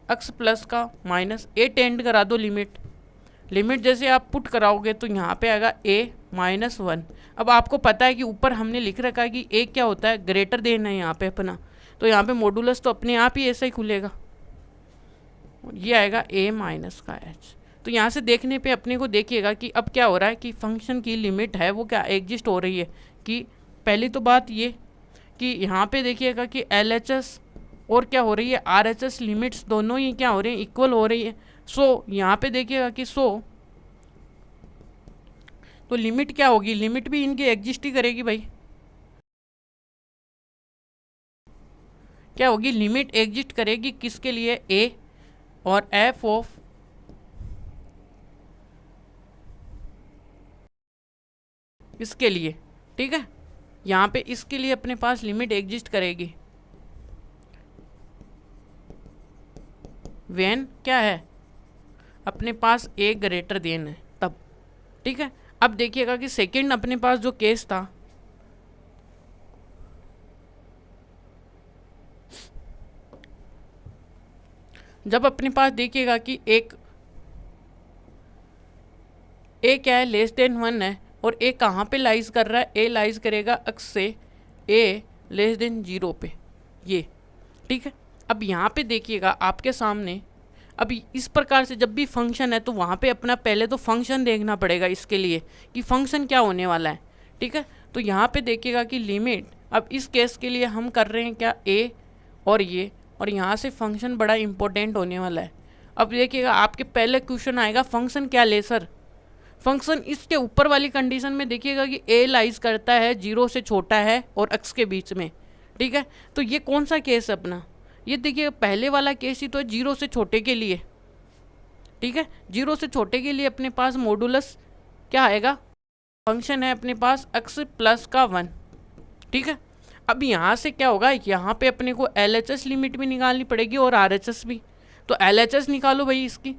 x plus का माइनस a टेंड करा दो लिमिट। लिमिट जैसे आप पुट कराओगे तो यहाँ पे आएगा a माइनस 1। अब आपको पता है कि ऊपर हमने लिख रखा है कि a क्या होता है, ग्रेटर देन है यहाँ पे अपना, तो यहाँ पे मॉडुलस तो अपने आप ही ऐसा ही खुलेगा, ये आएगा a माइनस का h। तो यहाँ से देखने पे अपने को देखिएगा कि अब क्या हो रहा है कि फंक्शन की लिमिट है वो क्या एग्जिस्ट हो रही है। कि पहली तो बात ये कि यहाँ पे देखिएगा कि LHS और क्या हो रही है RHS लिमिट्स दोनों ही क्या हो रही है, इक्वल हो रही है। सो यहाँ पे देखिएगा कि तो लिमिट क्या होगी, लिमिट भी इनकी एग्जिस्ट ही करेगी भाई। क्या होगी, लिमिट एग्जिस्ट करेगी किसके लिए, a और f ऑफ इसके लिए, ठीक है। यहाँ पे इसके लिए अपने पास लिमिट एग्जिस्ट करेगी व्हेन क्या है, अपने पास a ग्रेटर देन है तब, ठीक है। अब देखिएगा कि सेकंड अपने पास जो केस था, जब अपने पास देखिएगा कि एक a क्या है, लेस देन 1 है, और a कहाँ पे लाइज कर रहा है, a लाइज करेगा x से a लेस देन 0 पे, ये ठीक है। अब यहाँ पे देखिएगा आपके सामने, अभी इस प्रकार से जब भी फंक्शन है तो वहाँ पे अपना पहले तो फंक्शन देखना पड़ेगा इसके लिए कि फंक्शन क्या होने वाला है, ठीक है। तो यहाँ पे देखिएगा कि लिमिट, अब इस केस के लिए हम कर रहे हैं क्या, a और ये, और यहाँ से फंक्शन बड़ा इंपॉर्टेंट होने वाला है। अब देखिएगा आपके पहले क्वेश्चन आएगा फंक्शन क्या ले सर, फंक्शन इसके ऊपर वाली कंडीशन में देखिएगा कि a लाइज करता है 0 से छोटा है और x के बीच में, ठीक है। तो ये कौन सा केस है अपना, ये देखिए पहले वाला केस ही तो है 0 से छोटे के लिए, ठीक है। 0 से छोटे के लिए अपने पास मॉडुलस क्या आएगा, फंक्शन है अपने पास x प्लस का 1, ठीक है। अब यहाँ से क्या होगा, यहाँ पे अपने को LHS लिमिट भी निकालनी पड़ेगी और RHS भी, तो LHS निकालो भाई इसकी।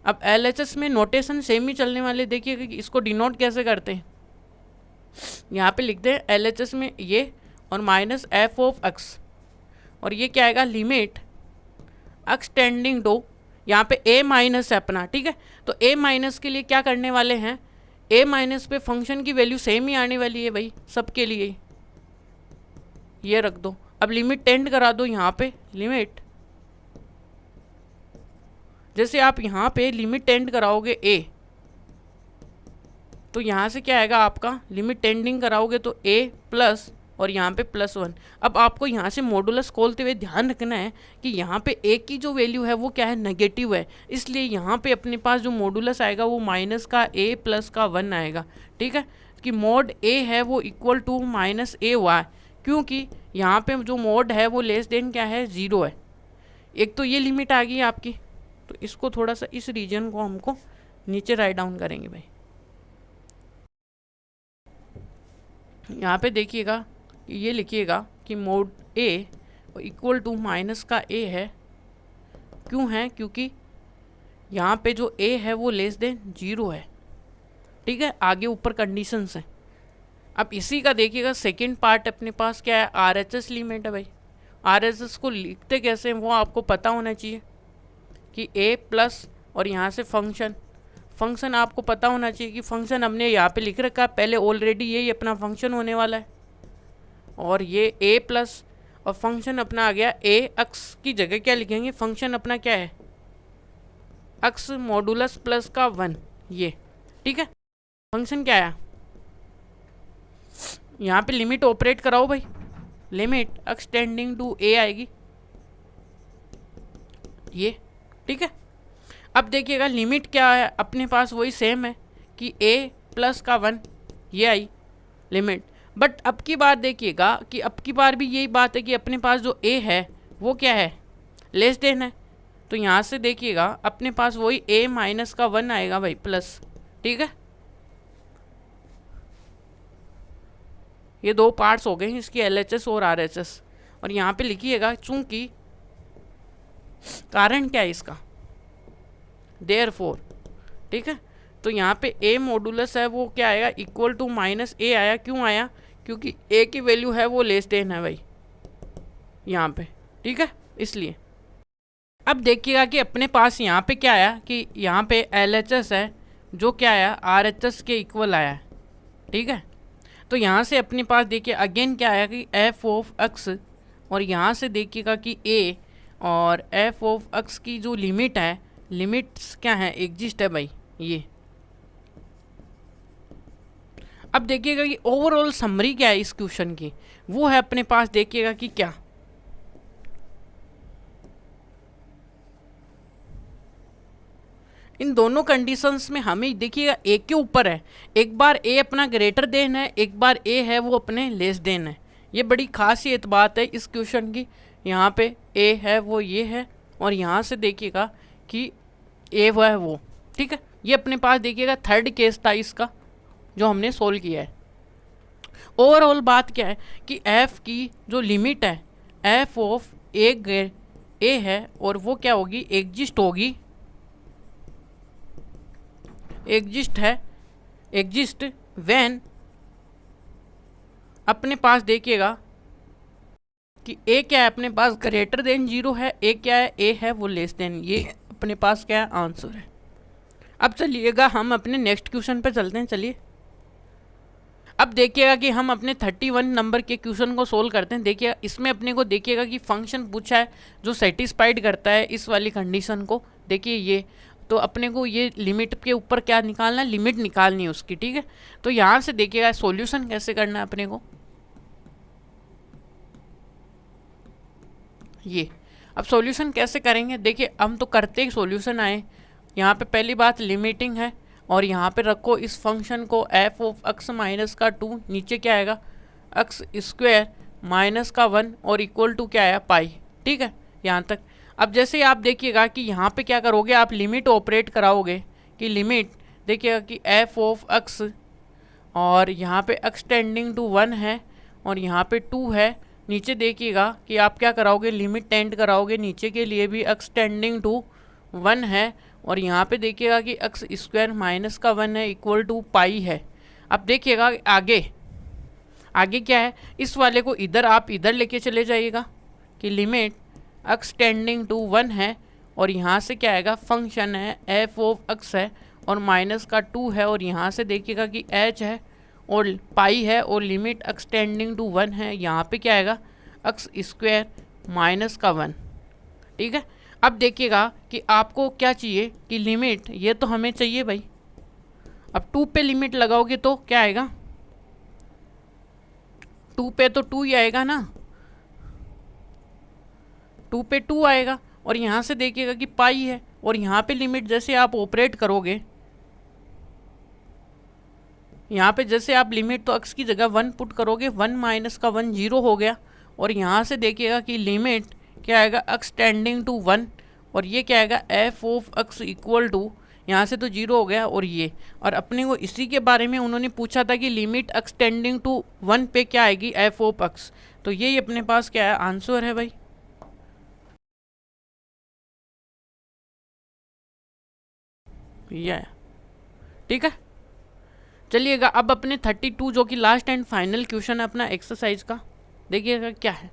अब LHS में नोटेशन सेम ही चलने वाले, देखिएगा कि इसको डिनोट कैसे करते हैं, यहाँ पे लिखते हैं LHS में ये और माइनस f ऑफ x, और ये क्या आएगा, लिमिट x टेंडिंग टू, यहाँ पे a माइनस है अपना, ठीक है। तो a माइनस के लिए क्या करने वाले हैं, a माइनस पे फंक्शन की वैल्यू सेम ही आने वाली है भाई सबके लिए, ये रख दो। अब लिमिट टेंड करा दो यहाँ पे, लिमिट जैसे आप यहाँ पे लिमिट टेंड कराओगे a, तो यहाँ से क्या आएगा आपका, लिमिट टेंडिंग कराओगे तो a प्लस और यहाँ पे +1। अब आपको यहाँ से मॉडुलस खोलते हुए ध्यान रखना है कि यहाँ पे a की जो वैल्यू है वो क्या है, नेगेटिव है, इसलिए यहाँ पे अपने पास जो मॉडुलस आएगा वो माइनस का a प्लस का 1 आएगा, ठीक है। कि मोड a है वो equal to minus a Y, क्योंकि यहाँ पे जो मोड है वो लेस देन क्या है, 0 है। एक तो ये लिमिट आ गई आपकी, तो इसको थोड़ा सा इस रीजन को हमको नीचे राइट डाउन करेंगे भाई। यहाँ पे देखिएगा ये लिखिएगा कि mod a equal to minus का a है, क्यों है, क्योंकि यहाँ पे जो a है वो लेस देन 0 है, ठीक है। आगे ऊपर कंडीशंस हैं। अब इसी का देखिएगा सेकंड पार्ट अपने पास क्या है, RHS लिमिट है भाई। RHS को लिखते कैसे हैं वो आपको पता होना चाहिए कि a प्लस और यहाँ से फंक्शन आपको पता होना चाहिए कि फंक्शन हमने यहाँ पे लिख रखा है पहले ऑलरेडी, यही अपना फंक्शन होने वाला है, और ये a प्लस और फंक्शन अपना आ गया a, x की जगह क्या लिखेंगे, फंक्शन अपना क्या है, x मॉडुलस प्लस का 1, ये ठीक है। फंक्शन क्या है, यहाँ पे लिमिट ऑपरेट कराओ भाई, limit x tending to a आएगी, ये ठीक है। अब देखिएगा लिमिट क्या है अपने पास, वही सेम है कि a प्लस का 1, ये आई लिमिट। बट अब की बार देखिएगा कि अब की बार भी यही बात है कि अपने पास जो a है वो क्या है, लेस देन है, तो यहाँ से देखिएगा अपने पास वही a माइनस का 1 आएगा भाई प्लस, ठीक है। ये दो पार्ट्स हो गए इसकी, LHS और RHS। और यहाँ पे लिखिएगा चूंकि कारण क्या है इसका, देयरफॉर, ठीक है। तो यहाँ पे a मॉडुलस है वो क्या आएगा, इक्वल टू माइनस a आया, क्यों आया, क्योंकि a की वैल्यू है वो लेस देन है भाई यहाँ पे, ठीक है, इसलिए अब देखिएगा कि अपने पास यहाँ पे क्या आया कि यहाँ पे LHS है जो क्या आया RHS के इक्वल आया है, ठीक है। तो यहाँ से अपने पास देखिए अगेन क्या आया कि एफ ऑफ एक्स, और यहाँ से देखिएगा कि ए और एफ ऑफ एक्स की जो लिमिट है, लिमिट्स क्या है, एग्जिस्ट है भाई ये। अब देखिएगा कि ओवरऑल समरी क्या है इस क्वेश्चन की, वो है अपने पास देखिएगा कि क्या, इन दोनों कंडीशंस में हमें देखिएगा ए के ऊपर है, एक बार ए अपना ग्रेटर देन है, एक बार ए है वो अपने लेस देन है। ये बड़ी खासियत बात है इस क्वेश्चन की। यहाँ पे ए है वो ये है, और यहाँ से देखिएगा कि ए वो है वो, ठीक है। ये अपने पास देखिएगा थर्ड केस था इसका जो हमने सोल्व किया है। ओवरऑल बात क्या है कि एफ की जो लिमिट है एफ ऑफ ए है, और वो क्या होगी, एग्जिस्ट होगी, एग्जिस्ट है, एग्जिस्ट व्हेन अपने पास देखिएगा कि ए क्या है अपने पास ग्रेटर देन 0 है, ए क्या है, ए है वो लेस देन, ये अपने पास क्या है आंसर है। अब चलिएगा हम अपने नेक्स्ट क्वेश्चन पे चलते हैं। चलिए अब देखिएगा कि हम अपने 31 नंबर के क्वेश्चन को सोल्व करते हैं। देखिएगा इसमें अपने को देखिएगा कि फंक्शन पूछा है जो सेटिस्फाइड करता है इस वाली कंडीशन को। देखिए ये तो अपने को ये लिमिट के ऊपर क्या निकालना है, लिमिट निकालनी है उसकी, ठीक है। तो यहाँ से देखिएगा सॉल्यूशन कैसे करना है अपने को, ये अब सॉल्यूशन कैसे करेंगे, देखिए हम तो करते ही सॉल्यूशन आए। यहाँ पे पहली बात लिमिटिंग है, और यहाँ पे रखो इस फंक्शन को एफ ऑफ एक्स माइनस का 2, नीचे क्या आएगा एक्स स्क्वायर माइनस का 1 और इक्वल टू क्या आया पाई, ठीक है यहाँ तक। अब जैसे आप देखिएगा कि यहाँ पे क्या करोगे, आप लिमिट ऑपरेट कराओगे कि लिमिट देखिएगा कि एफ ऑफ एक्स, और यहाँ पे एक्स टेंडिंग टू 1 है और यहाँ पे 2 है, नीचे देखिएगा कि आप क्या कराओगे, लिमिट टेंड कराओगे नीचे के लिए भी एक्स टेंडिंग टू 1 है, और यहाँ पे देखिएगा कि एक्स स्क्वायर माइनस का 1 है इक्वल टू पाई है। अब देखिएगा आगे आगे क्या है, इस वाले को इधर आप इधर लेके चले जाइएगा कि लिमिट एक्स टेंडिंग टू 1 है, और यहाँ से क्या आएगा फंक्शन है एफ ऑफ एक्स है और माइनस का 2 है, और यहाँ से देखिएगा कि एच है और पाई है, और लिमिट एक्स टेंडिंग टू 1 है, यहाँ पे क्या आएगा एक्स स्क्वायर माइनस का 1, ठीक है। अब देखिएगा कि आपको क्या चाहिए कि लिमिट, ये तो हमें चाहिए भाई। अब 2 पे लिमिट लगाओगे तो क्या आएगा, 2 पे तो 2 ही आएगा ना, 2 पे 2 आएगा, और यहाँ से देखिएगा कि पाई है, और यहाँ पे लिमिट जैसे आप ऑपरेट करोगे, यहाँ पे जैसे आप लिमिट तो एक्स की जगह 1 पुट करोगे, 1 माइनस का 1 0 हो गया, और यहाँ से देखिएगा कि लिमिट क्या आएगा एक्स टेंडिंग टू 1, और ये क्या आएगा F of X equal to, यहाँ से तो 0 हो गया, और ये, और अपने को इसी के बारे में उन्होंने पूछा था कि लिमिट एक्स टेंडिंग टू 1 पे क्या आएगी एफ ऑफ एक्स, तो ये अपने पास क्या है आंसर है भाई। ये ठीक है। चलिएगा अब अपने 32 जो कि लास्ट एंड फाइनल क्वेश्चन है अपना एक्सरसाइज का, देखिएगा क्या है।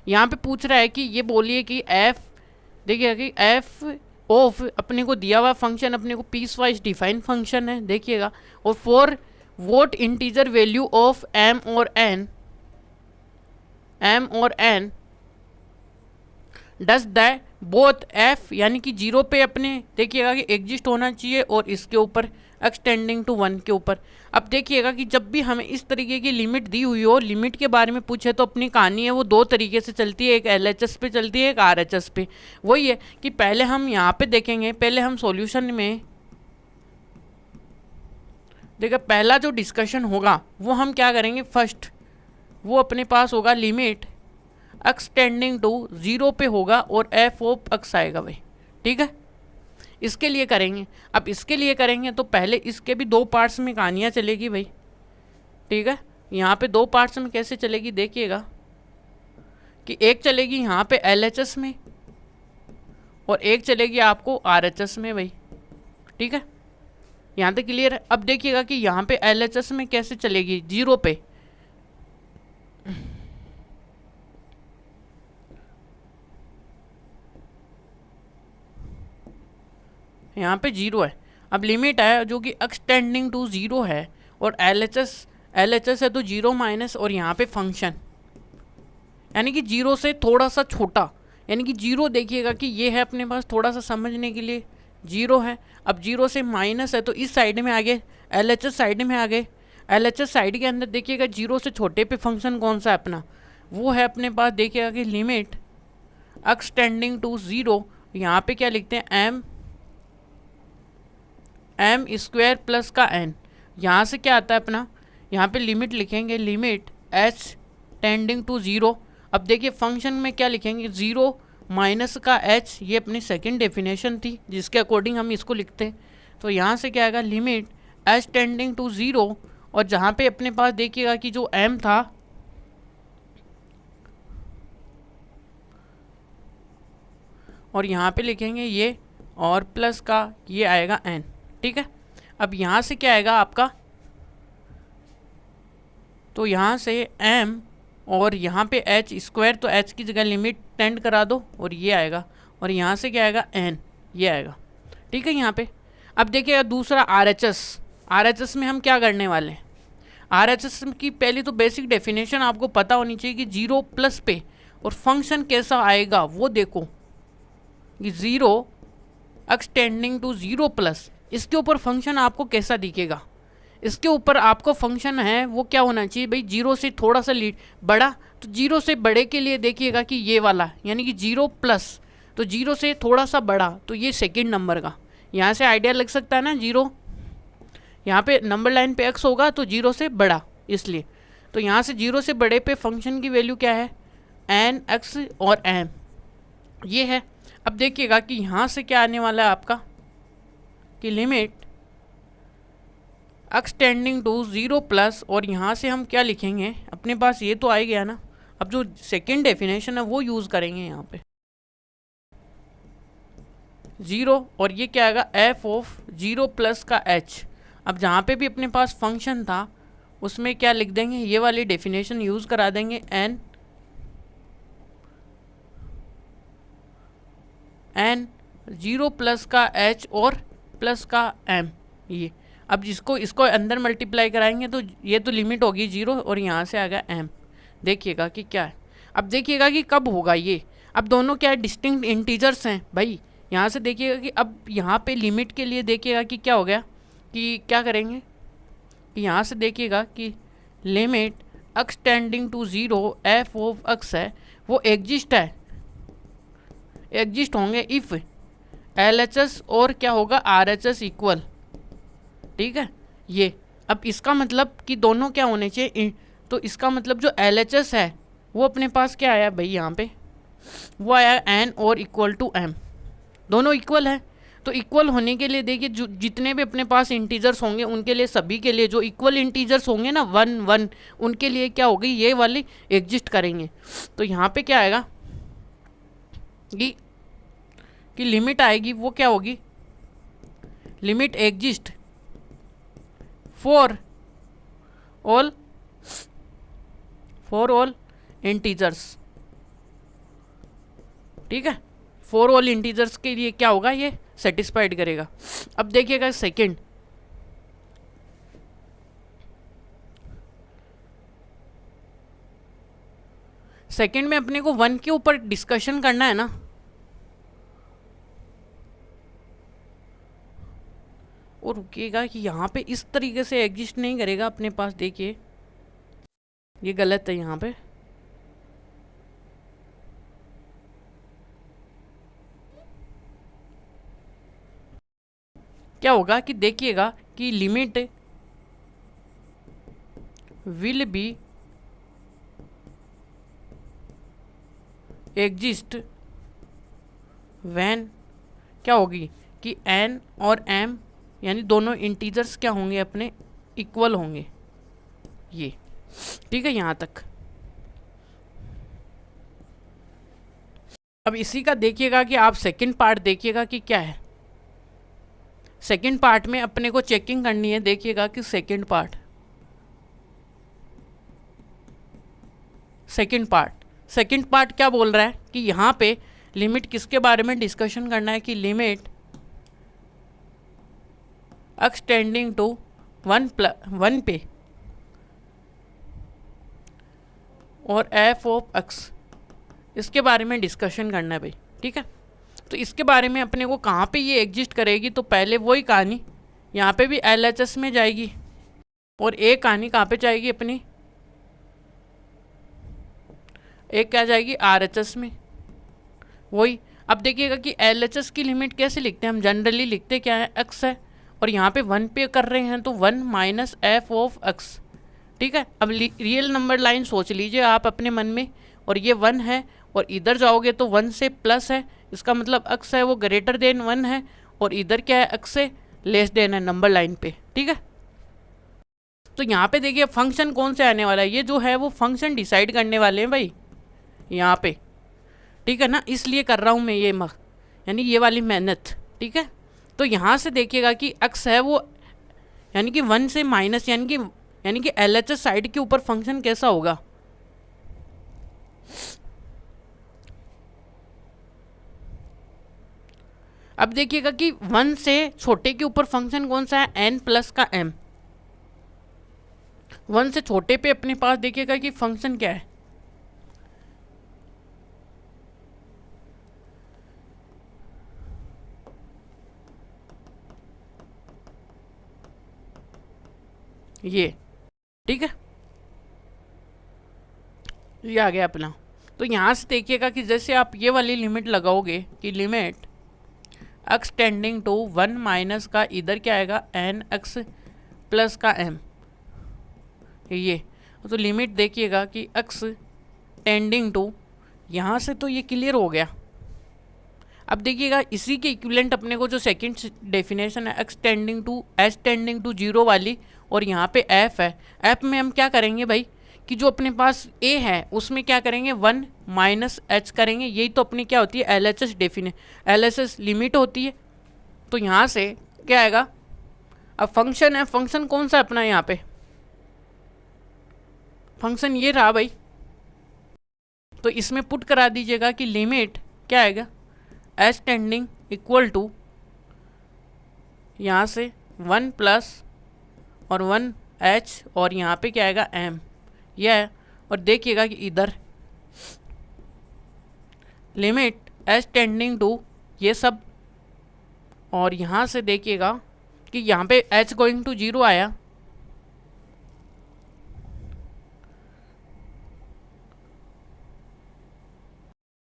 यहाँ पे पूछ रहा है कि ये बोलिए कि एफ, देखिएगा कि एफ ऑफ अपने को दिया हुआ फंक्शन अपने को पीस वाइज डिफाइन फंक्शन है, देखिएगा, और for what integer value of M और N does the both F, यानी कि 0 पे अपने देखिएगा कि एग्जिस्ट होना चाहिए, और इसके ऊपर एक्सटेंडिंग टू 1 के ऊपर। अब देखिएगा कि जब भी हमें इस तरीके की लिमिट दी हुई हो, लिमिट के बारे में पूछे, तो अपनी कहानी है वो 2 तरीके से चलती है, एक LHS पे चलती है, एक RHS पे। वही है कि पहले हम यहाँ पे देखेंगे, पहले हम सॉल्यूशन में देखिए पहला जो डिस्कशन होगा वो हम क्या करेंगे, फर्स्ट वो अपने पास होगा लिमिट एक्स टेंडिंग टू 0 पे होगा, और एफ ऑफ एक्स आएगा भाई, ठीक है। इसके लिए करेंगे, अब इसके लिए करेंगे तो पहले इसके भी 2 पार्ट्स में कहानियाँ चलेगी भाई, ठीक है। यहाँ पे 2 पार्ट्स में कैसे चलेगी, देखिएगा कि एक चलेगी यहाँ पे LHS में, और एक चलेगी आपको RHS में भाई, ठीक है। यहाँ तक क्लियर है। अब देखिएगा कि यहाँ पे LHS में कैसे चलेगी, 0 पे, यहाँ पे 0 है। अब लिमिट है जो कि x टेंडिंग टू 0 है और LHS है तो 0 माइनस और यहाँ पे फंक्शन यानी कि 0 से थोड़ा सा छोटा, यानी कि 0 देखिएगा कि ये है अपने पास, थोड़ा सा समझने के लिए 0 है। अब 0 से माइनस है तो इस साइड में आ गए, LHS साइड में आ गए। LHS साइड के अंदर देखिएगा 0 से छोटे पे फंक्शन कौन सा है अपना, वो है अपने पास देखिएगा कि लिमिट x टेंडिंग टू 0, यहाँ पे क्या लिखते हैं m स्क्वायर प्लस का n। यहाँ से क्या आता है अपना, यहाँ पे लिमिट लिखेंगे लिमिट h टेंडिंग टू 0। अब देखिए फंक्शन में क्या लिखेंगे 0 माइनस का h, ये अपनी सेकंड डेफिनेशन थी जिसके अकॉर्डिंग हम इसको लिखते हैं। तो यहाँ से क्या आएगा लिमिट h टेंडिंग टू 0 और जहाँ पे अपने पास देखिएगा कि जो m था और यहाँ पे लिखेंगे ये और प्लस का ये आएगा n, ठीक है। अब यहाँ से क्या आएगा आपका, तो यहाँ से m और यहाँ पे h स्क्वायर, तो h की जगह लिमिट टेंड करा दो और ये आएगा और यहाँ से क्या आएगा n, ये आएगा, ठीक है। यहाँ पे अब देखिएगा दूसरा RHS में हम क्या करने वाले हैं। RHS की पहली तो बेसिक डेफिनेशन आपको पता होनी चाहिए कि 0 प्लस पे और फंक्शन कैसा आएगा वो देखो कि 0 x टेंडिंग टू 0 प्लस, इसके ऊपर फंक्शन आपको कैसा दिखेगा। इसके ऊपर आपको फंक्शन है वो क्या होना चाहिए भाई, 0 से थोड़ा सा बड़ा, तो 0 से बड़े के लिए देखिएगा कि ये वाला यानी कि 0 प्लस, तो 0 से थोड़ा सा बड़ा तो ये सेकंड नंबर का, यहाँ से आइडिया लग सकता है ना। 0 यहाँ पे नंबर लाइन पे x होगा तो 0 से बड़ा, इसलिए तो यहाँ से 0 से बड़े पे फंक्शन की वैल्यू क्या है n x और m, ये है। अब देखिएगा कि यहाँ से क्या आने वाला है आपका कि limit x tending to 0 plus और यहाँ से हम क्या लिखेंगे, अपने पास ये तो आ ही गया ना। अब जो सेकेंड डेफिनेशन है वो यूज़ करेंगे यहाँ पे 0 और ये क्या आएगा f ऑफ 0 प्लस का h। अब जहाँ पे भी अपने पास फंक्शन था उसमें क्या लिख देंगे, ये वाली डेफिनेशन यूज़ करा देंगे n 0 प्लस का h और प्लस का m, ये। अब जिसको इसको अंदर मल्टीप्लाई कराएंगे तो ये तो लिमिट होगी 0 और यहाँ से आ गया m। देखिएगा कि क्या है, अब देखिएगा कि कब होगा ये। अब दोनों क्या है डिस्टिंक्ट इंटीजर्स हैं भाई। यहाँ से देखिएगा कि अब यहाँ पे लिमिट के लिए देखिएगा कि क्या हो गया, कि क्या करेंगे कि यहाँ से देखिएगा कि limit x tending to 0 f of x है वो एग्जिस्ट है, एग्जिस्ट होंगे इफ़ LHS और क्या होगा RHS इक्वल, ठीक है। ये अब इसका मतलब कि दोनों क्या होने चाहिए, तो इसका मतलब जो LHS है वो अपने पास क्या आया भाई, यहाँ पे वो आया n और इक्वल टू m, दोनों इक्वल है। तो इक्वल होने के लिए देखिए जो जितने भी अपने पास इंटीजर्स होंगे उनके लिए, सभी के लिए जो इक्वल इंटीजर्स होंगे ना 1 1, उनके लिए क्या होगी ये वाली एग्जिस्ट करेंगे। तो यहाँ पे क्या आएगा कि लिमिट आएगी वो क्या होगी, limit exist for all integers, ठीक है। फॉर ऑल इंटीजर्स के लिए क्या होगा, ये सेटिस्फाइड करेगा। अब देखिएगा सेकंड में अपने को 1 के ऊपर डिस्कशन करना है ना, और रुकिएगा कि यहाँ पे इस तरीके से एग्जिस्ट नहीं करेगा अपने पास। देखिए ये गलत है, यहाँ पे क्या होगा कि देखिएगा कि limit will be exist when क्या होगी कि n और m यानी दोनों इंटीजर्स क्या होंगे अपने इक्वल होंगे, ये ठीक है यहाँ तक। अब इसी का देखिएगा कि आप सेकंड पार्ट देखिएगा कि क्या है। सेकंड पार्ट में अपने को चेकिंग करनी है, देखिएगा कि सेकंड पार्ट क्या बोल रहा है कि यहाँ पे लिमिट किसके बारे में डिस्कशन करना है कि लिमिट x टेंडिंग टू 1 पे और f ऑफ x, इसके बारे में डिस्कशन करना है भाई, ठीक है। तो इसके बारे में अपने को कहाँ पे ये एग्जिस्ट करेगी, तो पहले वही कहानी यहाँ पे भी LHS में जाएगी और एक कहानी कहाँ पे जाएगी अपनी, एक क्या जाएगी RHS में, वही। अब देखिएगा कि LHS की लिमिट कैसे लिखते हैं हम, जनरली लिखते क्या है, x है और यहाँ पे 1 पे कर रहे हैं तो 1 माइनस f ऑफ x, ठीक है। अब रियल नंबर लाइन सोच लीजिए आप अपने मन में, और ये 1 है और इधर जाओगे तो 1 से प्लस है, इसका मतलब x है वो ग्रेटर देन 1 है, और इधर क्या है, x से लेस देन है नंबर लाइन पे, ठीक है। तो यहाँ पे देखिए फंक्शन कौन से आने वाला है, ये जो है वो फंक्शन डिसाइड करने वाले हैं भाई यहाँ पे, ठीक है ना, इसलिए कर रहा हूँ मैं ये यानी ये वाली मेहनत, ठीक है। तो यहाँ से देखिएगा कि x है वो यानी कि 1 से माइनस, यानी कि LHS साइड के ऊपर फंक्शन कैसा होगा, अब देखिएगा कि 1 से छोटे के ऊपर फंक्शन कौन सा है, n प्लस का m। 1 से छोटे पे अपने पास देखिएगा कि फंक्शन क्या है, ये, ठीक है, ये आ गया अपना। तो यहाँ से देखिएगा कि जैसे आप ये वाली लिमिट लगाओगे कि limit x tending to 1 minus का इधर क्या आएगा, n x प्लस का m, ये। तो लिमिट देखिएगा कि x टेंडिंग टू, यहाँ से तो ये क्लियर हो गया। अब देखिएगा इसी के इक्विवेलेंट अपने को जो सेकंड डेफिनेशन है x tending to h tending to 0 वाली, और यहाँ पे f है, f में हम क्या करेंगे भाई कि जो अपने पास a है उसमें क्या करेंगे 1 माइनस h करेंगे, यही तो अपनी क्या होती है LHS LHS लिमिट होती है। तो यहाँ से क्या आएगा, अब फंक्शन है, फंक्शन कौन सा अपना यहाँ पे, फंक्शन ये रहा भाई। तो इसमें पुट करा दीजिएगा कि लिमिट क्या आएगा, h टेंडिंग इक्वल टू यहाँ से 1 प्लस और 1 h और यहाँ पे क्या आएगा m, यह है। और देखिएगा कि इधर लिमिट h टेंडिंग टू ये सब, और यहाँ से देखिएगा कि यहाँ पे h गोइंग टू 0 आया,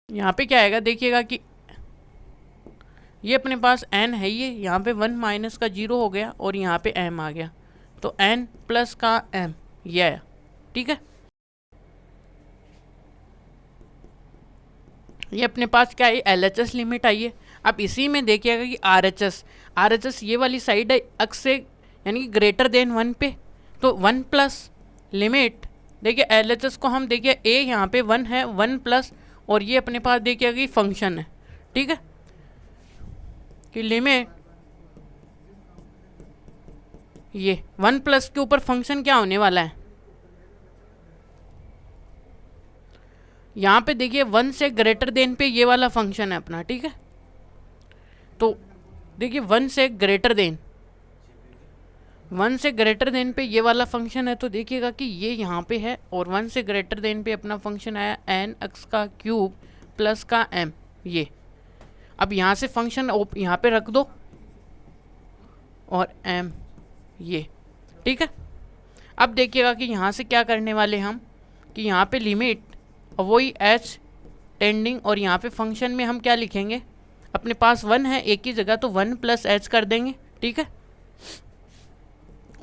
यहाँ पे क्या आएगा, देखिएगा कि ये अपने पास n है, ये यहाँ पे 1 माइनस का 0 हो गया और यहाँ पे m आ गया, तो n प्लस का m ये आया, ठीक है। ये अपने पास क्या है, LHS लिमिट आई है। अब इसी में देखिएगा कि RHS ये वाली साइड है x से यानी कि ग्रेटर देन 1 पे, तो 1 प्लस लिमिट, देखिए LHS को हम देखिए a यहाँ पे 1 है, 1 प्लस, और ये अपने पास देखिएगा कि फंक्शन है, ठीक है, कि लिमिट ये 1 प्लस के ऊपर फंक्शन क्या होने वाला है, यहाँ पे देखिए 1 से ग्रेटर देन पे ये वाला फंक्शन है अपना, ठीक है। तो देखिए 1 से ग्रेटर देन पे ये वाला फंक्शन है, तो देखिएगा कि ये यहाँ पे है, और 1 से ग्रेटर देन पे अपना फंक्शन आया n x का क्यूब प्लस का m, ये। अब यहाँ से फंक्शन यहाँ पे रख दो और m, ये, ठीक है। अब देखिएगा कि यहाँ से क्या करने वाले हम कि यहाँ पे लिमिट और वही h टेंडिंग, और यहाँ पे फंक्शन में हम क्या लिखेंगे, अपने पास 1 है एक ही जगह, तो 1 प्लस h कर देंगे, ठीक है।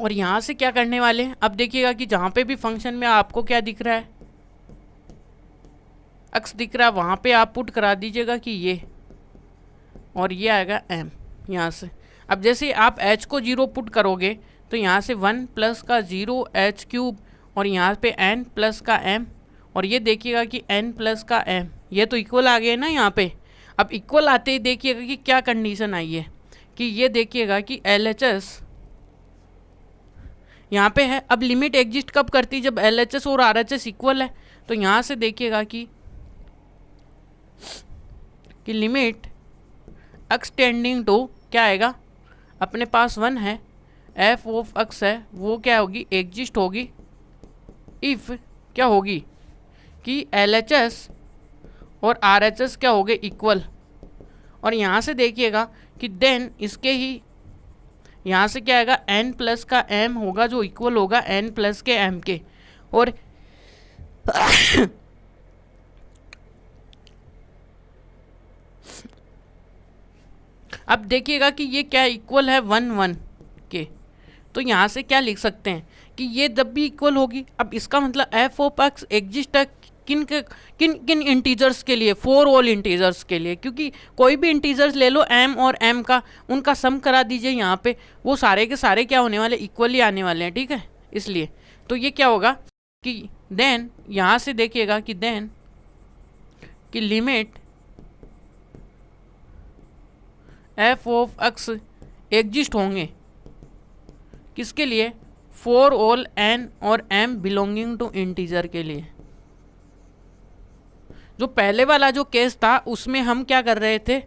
और यहाँ से क्या करने वाले हैं, अब देखिएगा कि जहाँ पे भी फंक्शन में आपको क्या दिख रहा है, x दिख रहा है, वहाँ पे आप पुट करा दीजिएगा कि ये, और ये आएगा m यहाँ से। अब जैसे आप h को 0 पुट करोगे तो यहाँ से 1 प्लस का 0 h क्यूब, और यहाँ पे n प्लस का m, और ये देखिएगा कि n प्लस का m, ये तो इक्वल आ गए ना यहाँ पे। अब इक्वल आते ही देखिएगा कि क्या कंडीशन आई है कि ये देखिएगा कि LHS यहाँ पे है। अब लिमिट एग्जिस्ट कब करती है, जब LHS और RHS इक्वल है। तो यहाँ से देखिएगा कि लिमिट x टेंडिंग टू क्या आएगा, अपने पास 1 है, एफ ऑफ एक्स है, वो क्या होगी, एग्जिस्ट होगी इफ़ क्या होगी कि LHS और RHS क्या हो गए, इक्वल। और यहाँ से देखिएगा कि देन इसके ही यहाँ से क्या आएगा, n प्लस का m होगा जो इक्वल होगा n प्लस के m के। और अब देखिएगा कि ये क्या इक्वल है 1 1 के, तो यहाँ से क्या लिख सकते हैं कि ये जब भी इक्वल होगी, अब इसका मतलब एफ ऑफ एक्स एग्जिस्ट है किन किन इंटीजर्स के लिए, 4 ऑल इंटीजर्स के लिए, क्योंकि कोई भी इंटीजर्स ले लो m और m का, उनका सम करा दीजिए यहाँ पे, वो सारे के सारे क्या होने वाले, इक्वली आने वाले हैं, ठीक है। इसलिए तो ये क्या होगा कि देन यहाँ से देखिएगा कि देन कि limit F of x exist होंगे किसके लिए, 4 ऑल n और m बिलोंगिंग टू इंटीजर के लिए। जो पहले वाला जो केस था उसमें हम क्या कर रहे थे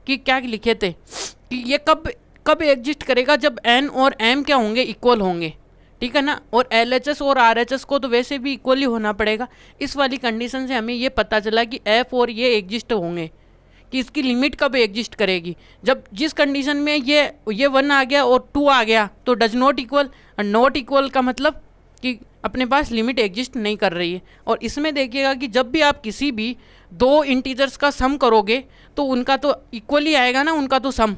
कि क्या लिखे थे कि ये कब एग्जिस्ट करेगा, जब n और m क्या होंगे, इक्वल होंगे, ठीक है ना। और LHS और RHS को तो वैसे भी इक्वली होना पड़ेगा। इस वाली कंडीशन से हमें ये पता चला कि f और ये एग्जिस्ट होंगे, कि इसकी लिमिट कब एग्जिस्ट करेगी, जब जिस कंडीशन में ये 1 आ गया और 2 आ गया तो does not equal. Not equal का मतलब कि अपने पास लिमिट एग्जिस्ट नहीं कर रही है। और इसमें देखिएगा कि जब भी आप किसी भी 2 इंटीजर्स का सम करोगे तो उनका तो इक्वली आएगा ना, उनका तो सम,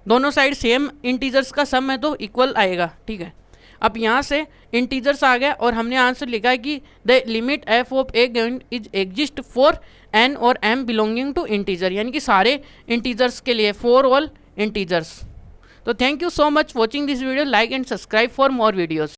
दोनों साइड सेम इंटीजर्स का सम है तो इक्वल आएगा, ठीक है। अब यहाँ से इंटीजर्स आ गया और हमने आंसर लिखा है कि the limit F of A is exist for n और m बिलोंगिंग टू इंटीजर, यानी कि सारे इंटीजर्स के लिए, 4 ऑल इंटीजर्स। तो thank you so much watching this video, like and subscribe for more videos.